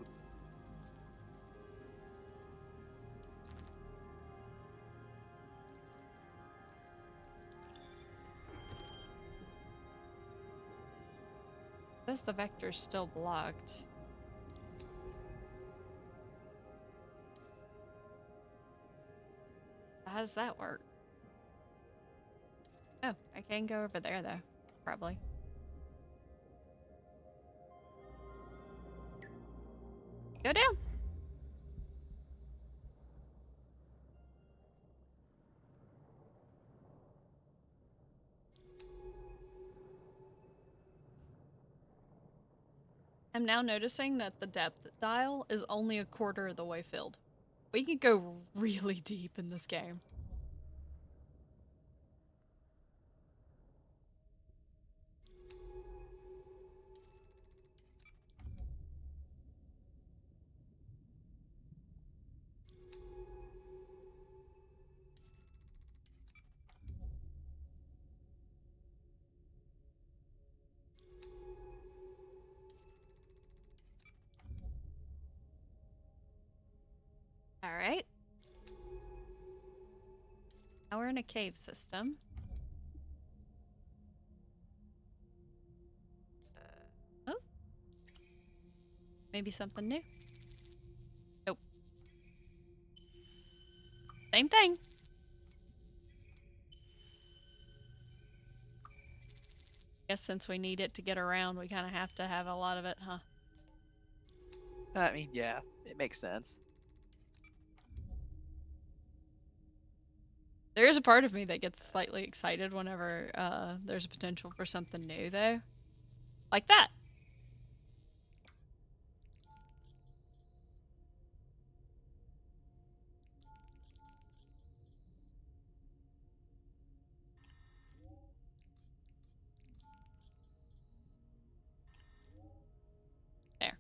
Says the vector's still blocked. How does that work? Oh, I can go over there though. Probably. Go down. I'm now noticing that the depth dial is only a quarter of the way filled. We could go really deep in this game. All right. Now we're in a cave system. Oh. Maybe something new. Nope. Same thing. Guess since we need it to get around, we kind of have to have a lot of it, huh? I mean, yeah, it makes sense. There is a part of me that gets slightly excited whenever there's a potential for something new, though. Like that. There.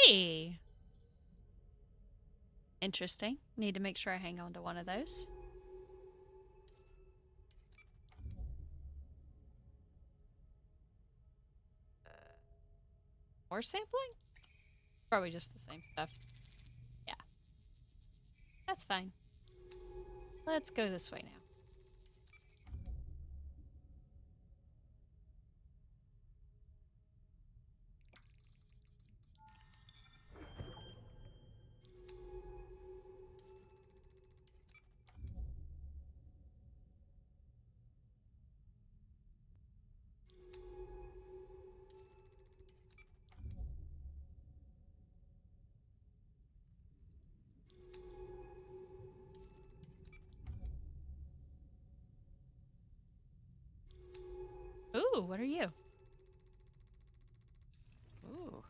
Hey! Interesting. Need to make sure I hang on to one of those. More sampling? Probably just the same stuff. Yeah, that's fine. Let's go this way now. Ooh, what are you? Ooh.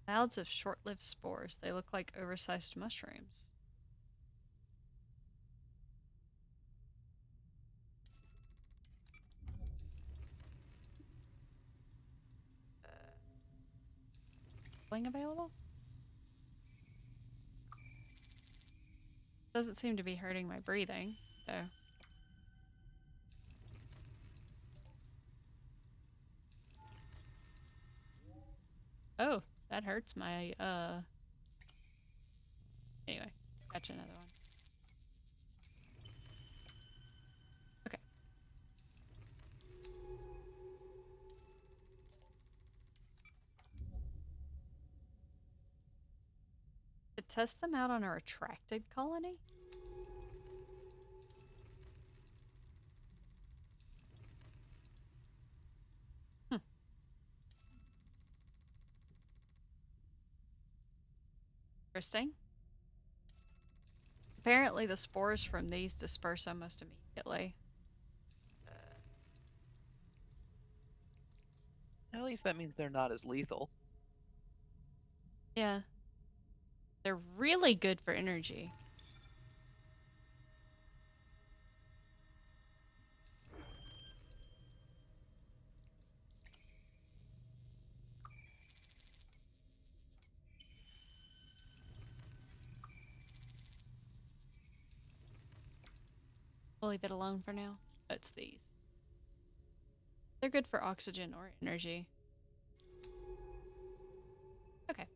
Clouds of short-lived spores. They look like oversized mushrooms. Bling available? Doesn't seem to be hurting my breathing, so. Oh, that hurts my, Anyway, catch another one. Okay. To test them out on a retracted colony? Hmm. Interesting. Apparently the spores from these disperse almost immediately. At least that means they're not as lethal. Yeah. They're really good for energy. We'll leave it alone for now. It's these. They're good for oxygen or energy. Okay.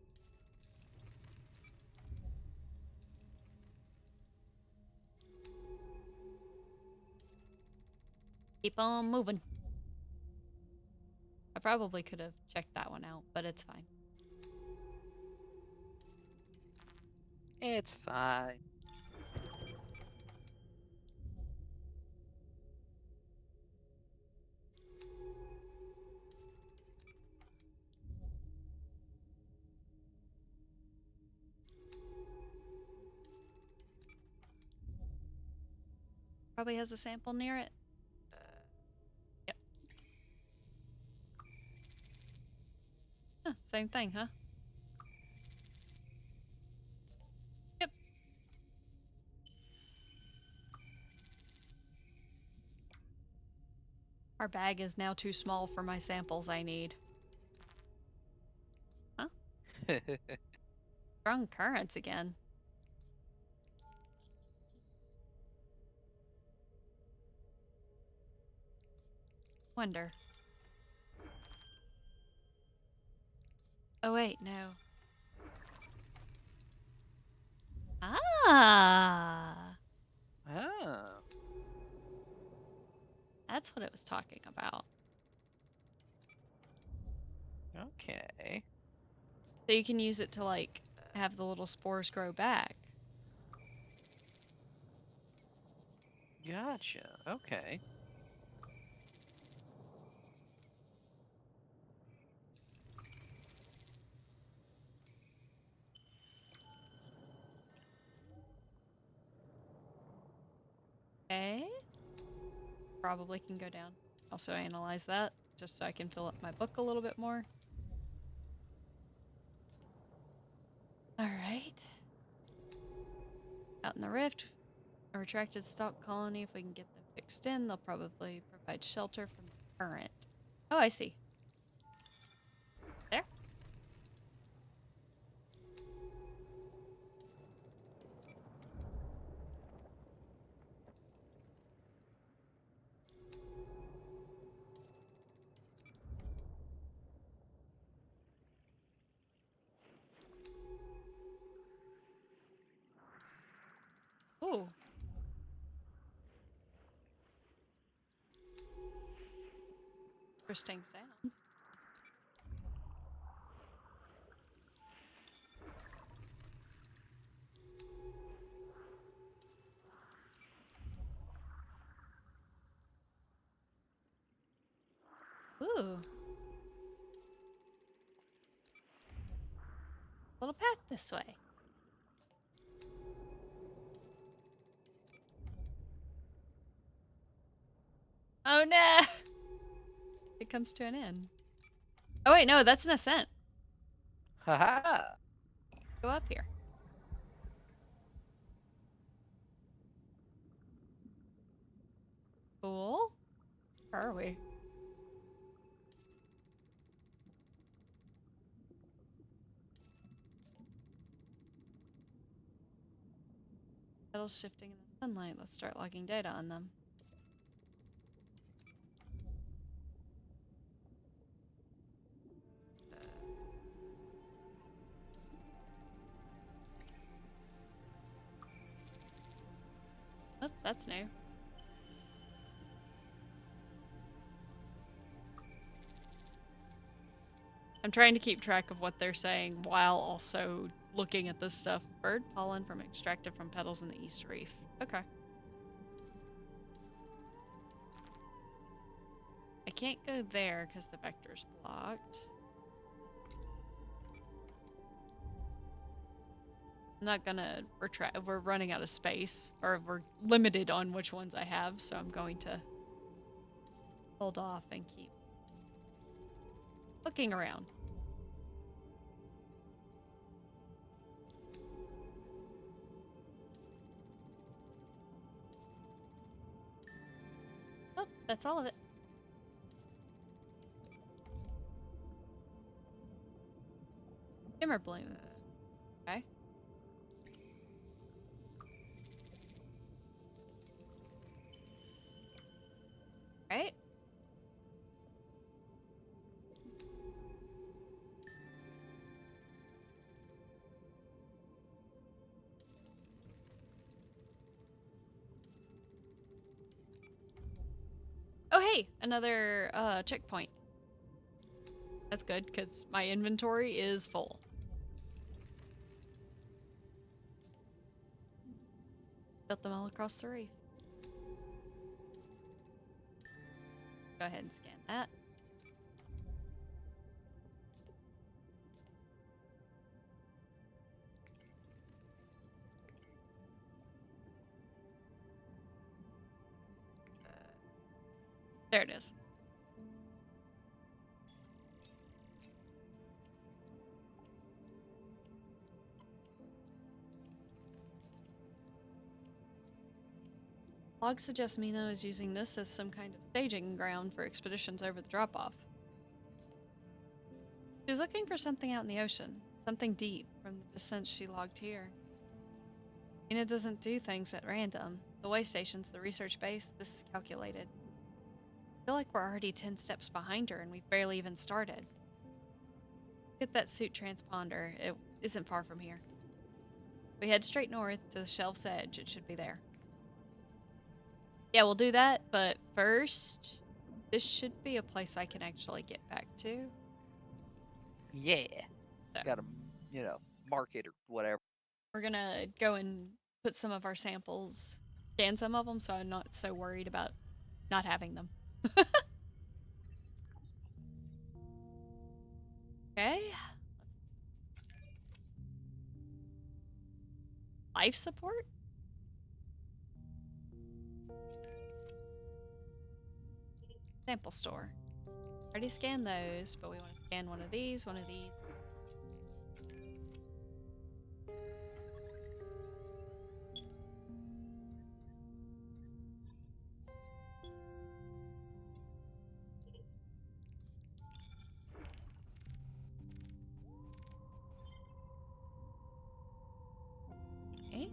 Keep on moving. I probably could have checked that one out, but it's fine. It's fine. Probably has a sample near it. Yep. Huh, same thing, huh? Yep. Our bag is now too small for my samples I need. Huh? Strong currents again. Wonder. Oh wait, no. Ah! Oh, That's what it was talking about. okay. So you can use it to, like, have the little spores grow back. Gotcha. Okay. Okay. Probably can go down. Also analyze that, just so I can fill up my book a little bit more. Alright. Out in the rift, a retracted stalk colony. If we can get them to extend, they'll probably provide shelter from the current. Oh, I see. There. Ooh. Interesting sound. Ooh. Little path this way. Oh no! It comes to an end. Oh wait, no, that's an ascent. Haha! Go up here. Cool. Where are we? Petals shifting in the sunlight. Let's start logging data on them. Oh, that's new. I'm trying to keep track of what they're saying while also looking at this stuff. Bird pollen from extracted from petals in the East Reef. Okay. I can't go there because the vector's blocked. I'm not gonna retract. We're running out of space, or we're limited on which ones I have, so I'm going to hold off and keep looking around. Oh, that's all of it. Shimmer blooms. Okay. Right? Oh, hey! Another checkpoint. That's good, because my inventory is full. Built them all across the reef. Go ahead and scan that. There it is. Log suggests Mino is using this as some kind of staging ground for expeditions over the drop-off. She's looking for something out in the ocean, something deep from the descent she logged here. Mina doesn't do things at random. The way stations, the research base, this is calculated. I feel like we're already 10 steps behind her and we've barely even started. Look at that suit transponder. It isn't far from here. We head straight north to the shelf's edge. It should be there. Yeah, we'll do that, but first, this should be a place I can actually get back to. Yeah. So, Gotta, mark it or whatever. we're gonna go and put some of our samples, scan some of them, so I'm not so worried about not having them. Okay. Life support? Sample store. Already scanned those, but we want to scan one of these, one of these. Okay.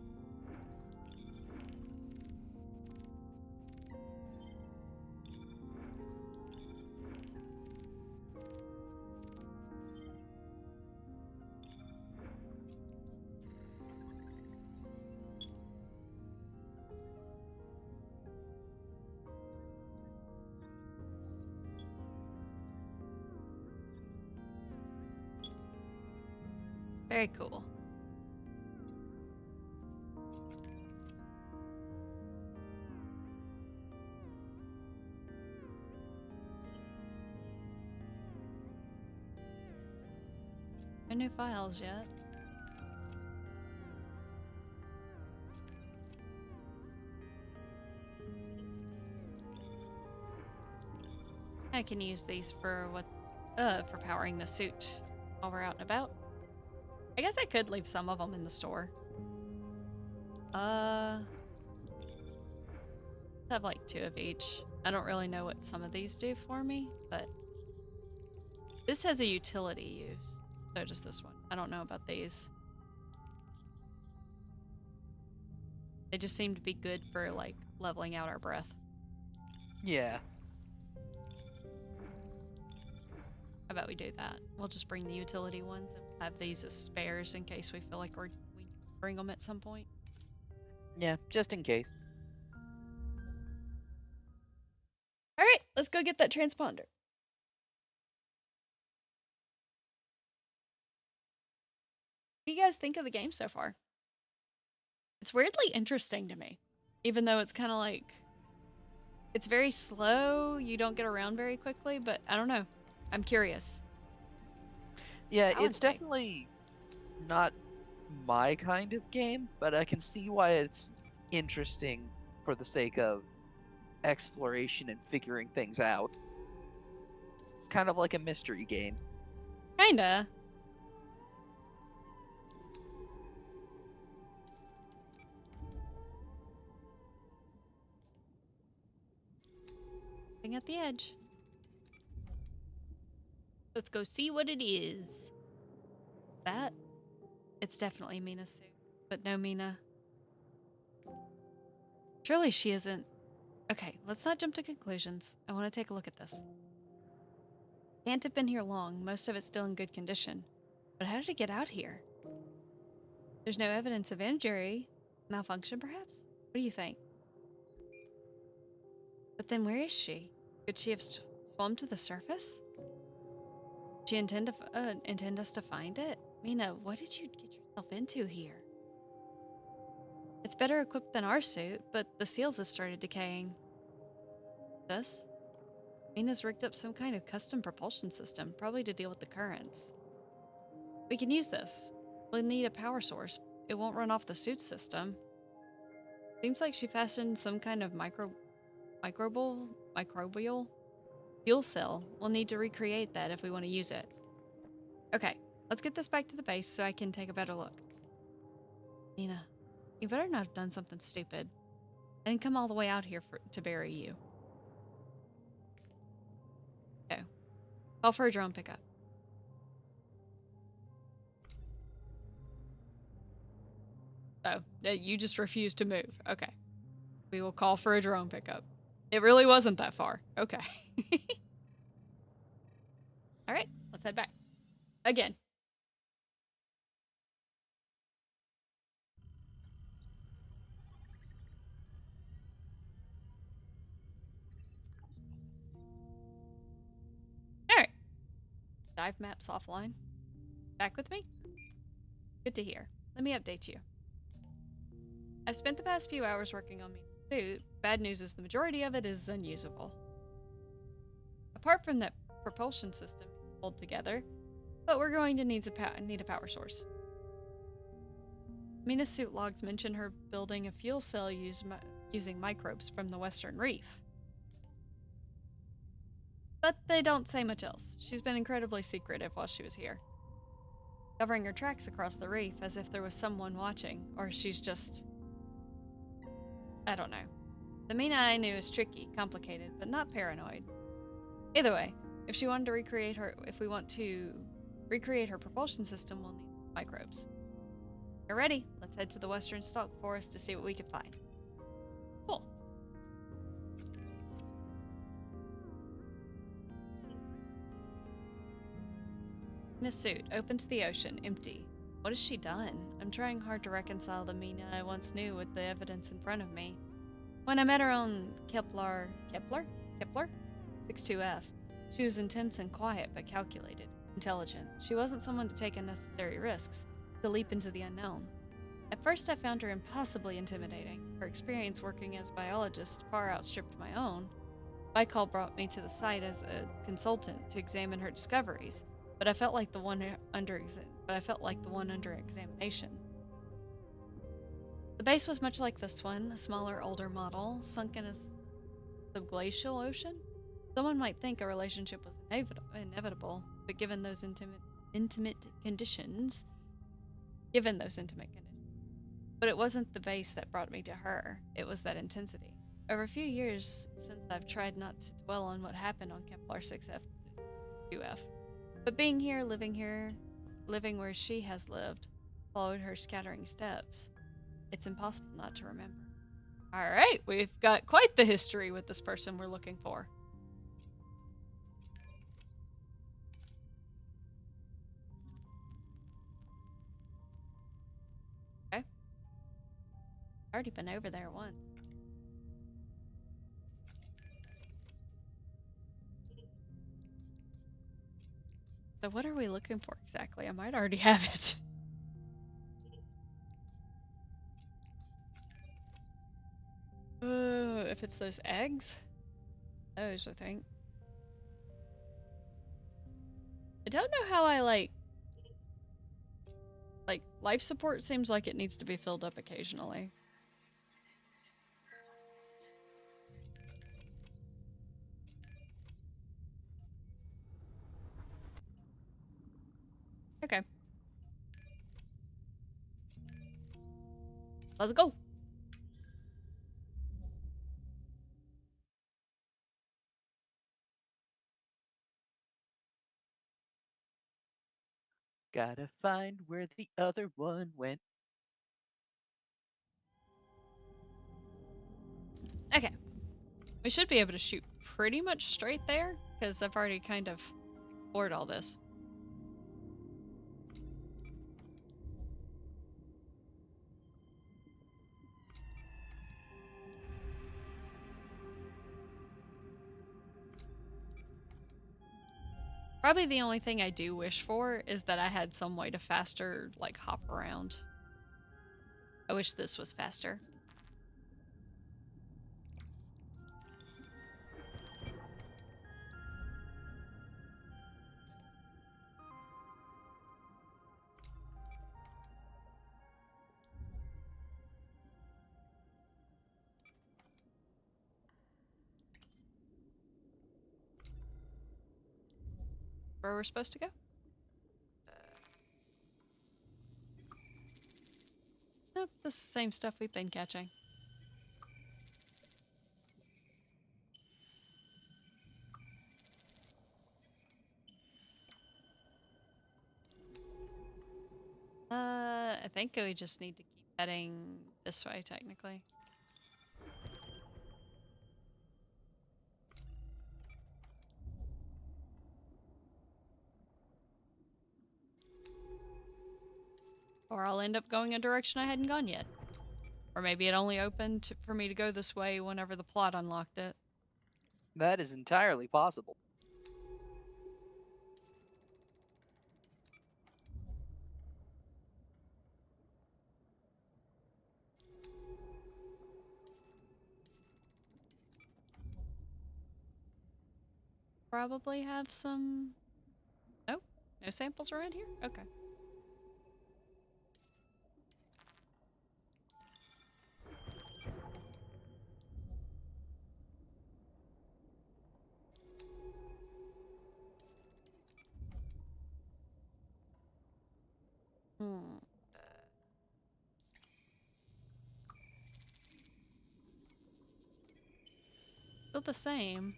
Very cool. No new files yet. I can use these for for powering the suit while we're out and about. I guess I could leave some of them in the store. Have like 2 of each. I don't really know what some of these do for me, but this has a utility use. So does this one. I don't know about these. They just seem to be good for like leveling out our breath. Yeah. How about we do that? We'll just bring the utility ones and have these as spares in case we feel like we bring them at some point. Yeah, just in case. All right, let's go get that transponder. What do you guys think of the game so far? It's weirdly interesting to me, even though it's kind of like it's very slow. You don't get around very quickly, but I don't know. I'm curious. Yeah, it's Challenge me. definitely not my kind of game, but I can see why it's interesting for the sake of exploration and figuring things out. It's kind of like a mystery game. Kinda. Thing at the edge. Let's go see what it is. That? It's definitely Mina's suit, but no Mina. Surely she isn't. Okay, let's not jump to conclusions. I want to take a look at this. Can't have been here long. Most of it's still in good condition. But how did it get out here? There's no evidence of injury. Malfunction, perhaps? What do you think? But then where is she? Could she have swum to the surface? Did she intend us to find it? Mina, what did you get yourself into here? It's better equipped than our suit, but the seals have started decaying. This? Mina's rigged up some kind of custom propulsion system, probably to deal with the currents. We can use this. We'll need a power source. It won't run off the suit system. Seems like she fastened some kind of microbial fuel cell. We'll need to recreate that if we want to use it. Okay, let's get this back to the base so I can take a better look. Nina, you better not have done something stupid. I didn't come all the way out here to bury you. Okay. Call for a drone pickup. Oh, you just refuse to move. Okay. We will call for a drone pickup. It really wasn't that far. Okay. All right, let's head back. Again. All right. Dive maps offline. Back with me? Good to hear. Let me update you. I've spent the past few hours working on Mina's suit. Bad news is the majority of it is unusable. Apart from that propulsion system pulled together, but we're going to need a power source. Mina's suit logs mention her building a fuel cell using microbes from the Western Reef. But they don't say much else. She's been incredibly secretive while she was here. Covering her tracks across the reef as if there was someone watching, or she's just... I don't know. The Mina I knew is tricky, complicated, but not paranoid. Either way, if we want to recreate her propulsion system, we'll need microbes. You're ready. Let's head to the Western Stalk Forest to see what we can find. Cool. In a suit, open to the ocean, empty. What has she done? I'm trying hard to reconcile the Mina I once knew with the evidence in front of me. When I met her on Kepler 62F, she was intense and quiet, but calculated, intelligent. She wasn't someone to take unnecessary risks, the leap into the unknown. At first, I found her impossibly intimidating. Her experience working as a biologist far outstripped my own. Baikal brought me to the site as a consultant to examine her discoveries, but I felt like the one under examination. The base was much like this one, a smaller, older model, sunk in a subglacial ocean. Someone might think a relationship was inevitable, but intimate conditions, given those intimate conditions. But it wasn't the base that brought me to her, it was that intensity. Over a few years since I've tried not to dwell on what happened on Kepler 2F. But being here, living where she has lived, followed her scattering steps, it's impossible not to remember. Alright, we've got quite the history with this person we're looking for. Okay. Already been over there once. So what are we looking for exactly? I might already have it. If it's those eggs? Those, I think. I don't know how I like life support seems like it needs to be filled up occasionally. Okay. Let's go. Gotta find where the other one went. Okay. We should be able to shoot pretty much straight there, because I've already kind of explored all this. Probably the only thing I do wish for is that I had some way to faster, like, hop around. I wish this was faster. Where we're supposed to go? Nope, the same stuff we've been catching. I think we just need to keep heading this way, technically. Or I'll end up going a direction I hadn't gone yet. Or maybe it only opened for me to go this way whenever the plot unlocked it. That is entirely possible. Probably have some... Nope. No samples around here? Okay. Hmm. Still the same.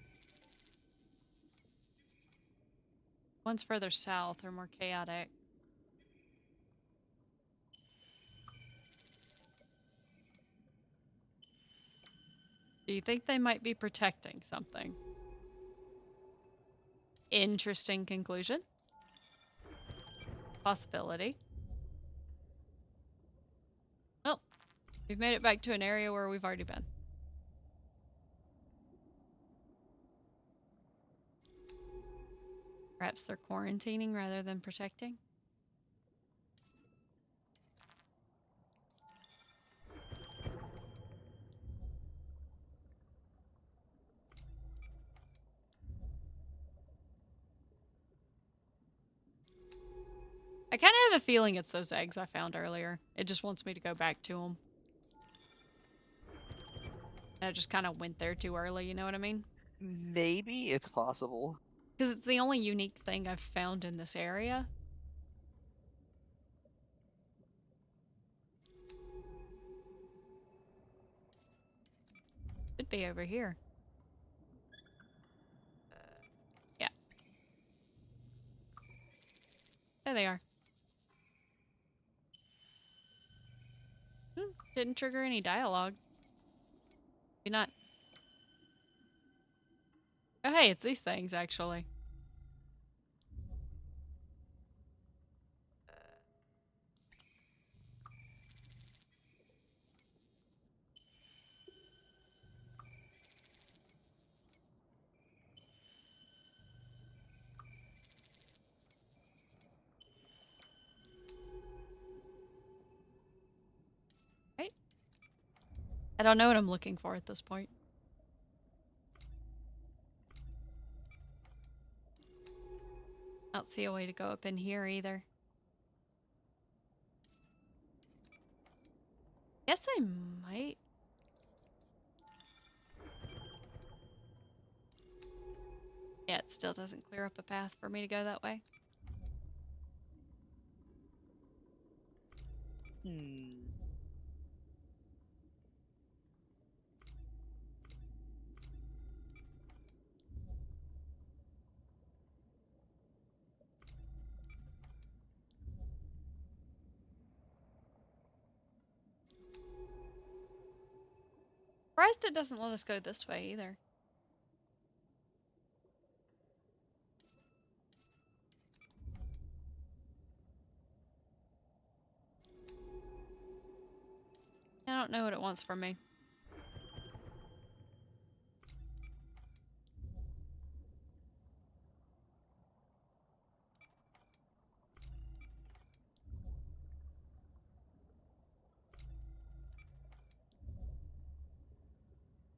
One's further south or more chaotic. Do you think they might be protecting something? Interesting conclusion. Possibility. Well, we've made it back to an area where we've already been. Perhaps they're quarantining rather than protecting? I kind of have a feeling it's those eggs I found earlier. It just wants me to go back to them. I just kind of went there too early, you know what I mean? Maybe it's possible. Because it's the only unique thing I've found in this area. Could be over here. Yeah, there they are. Didn't trigger any dialogue. Maybe not. Oh, hey, it's these things, actually. Right? I don't know what I'm looking for at this point. I don't see a way to go up in here either. Guess I might. Yeah, it still doesn't clear up a path for me to go that way. Hmm. Surprised it doesn't let us go this way either. I don't know what it wants from me.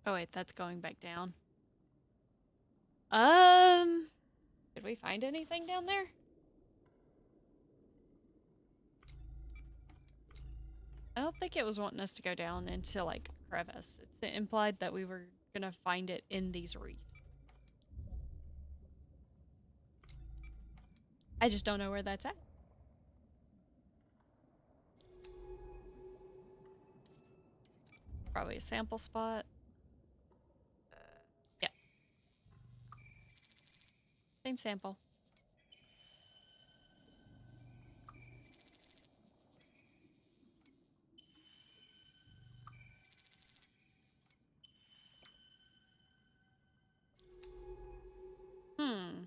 Oh wait, that's going back down. Did we find anything down there? I don't think it was wanting us to go down into like a crevice. It implied that we were gonna find it in these reefs. I just don't know where that's at. Probably a sample spot. Yeah, same sample. Hmm.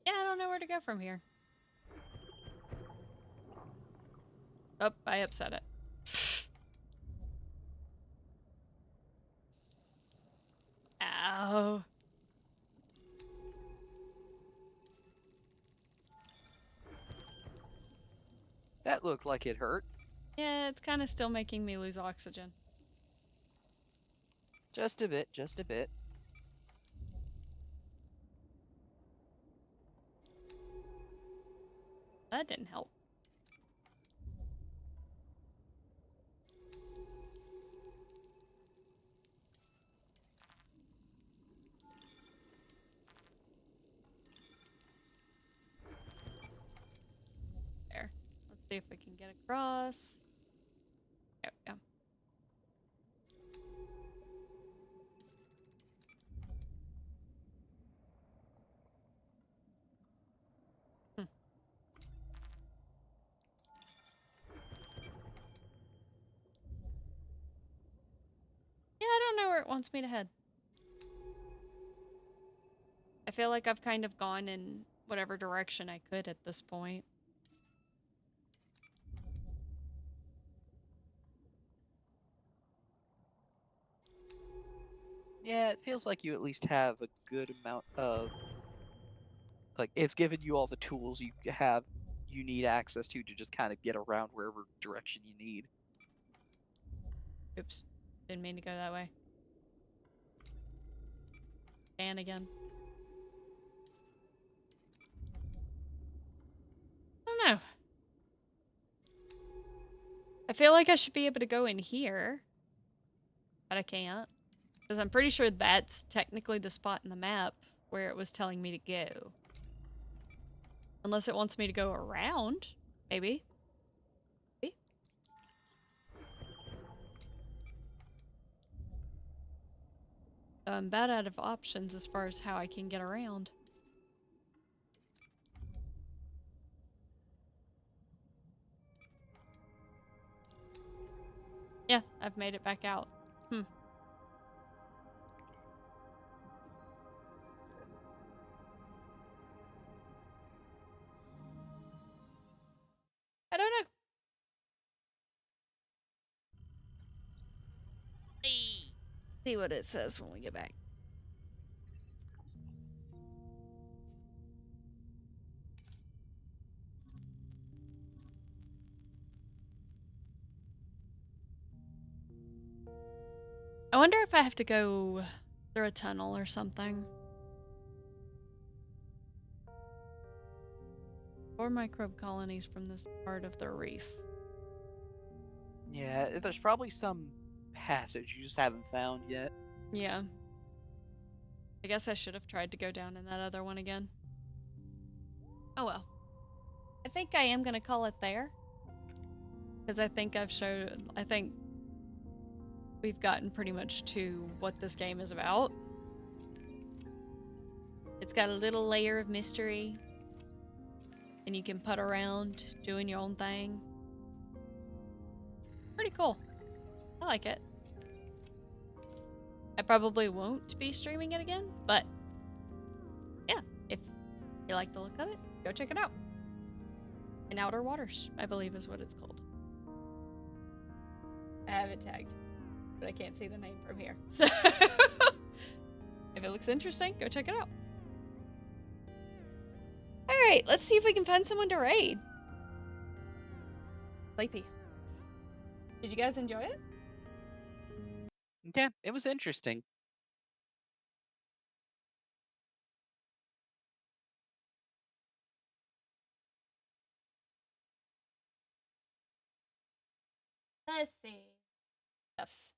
Yeah, I don't know where to go from here. Oh, I upset it. Ow. That looked like it hurt. Yeah, it's kind of still making me lose oxygen. Just a bit, just a bit. That didn't help. There. Let's see if we can get across. There we go. Hmm. Yeah, I don't know where it wants me to head. I feel like I've kind of gone in whatever direction I could at this point. Yeah, it feels like you at least have a good amount of like it's given you all the tools you need access to just kind of get around wherever direction you need. Oops. Didn't mean to go that way. And again. don't know. I feel like I should be able to go in here, but I can't. Because I'm pretty sure that's technically the spot in the map where it was telling me to go. Unless it wants me to go around, maybe. Maybe. So I'm about out of options as far as how I can get around. Yeah, I've made it back out. Hmm. I don't know. See what it says when we get back. I wonder if I have to go through a tunnel or something. Or microbe colonies from this part of the reef. Yeah, there's probably some passage you just haven't found yet. Yeah. I guess I should have tried to go down in that other one again. Oh well. I think I am gonna call it there. Because I think I think we've gotten pretty much to what this game is about. It's got a little layer of mystery. And you can putt around doing your own thing. Pretty cool. I like it. I probably won't be streaming it again, but yeah, if you like the look of it, go check it out. In Outer Waters, I believe is what it's called. I have it tagged, but I can't see the name from here. So if it looks interesting, go check it out. Alright, let's see if we can find someone to raid. Sleepy. Did you guys enjoy it? Okay, it was interesting. Let's see. Stuffs.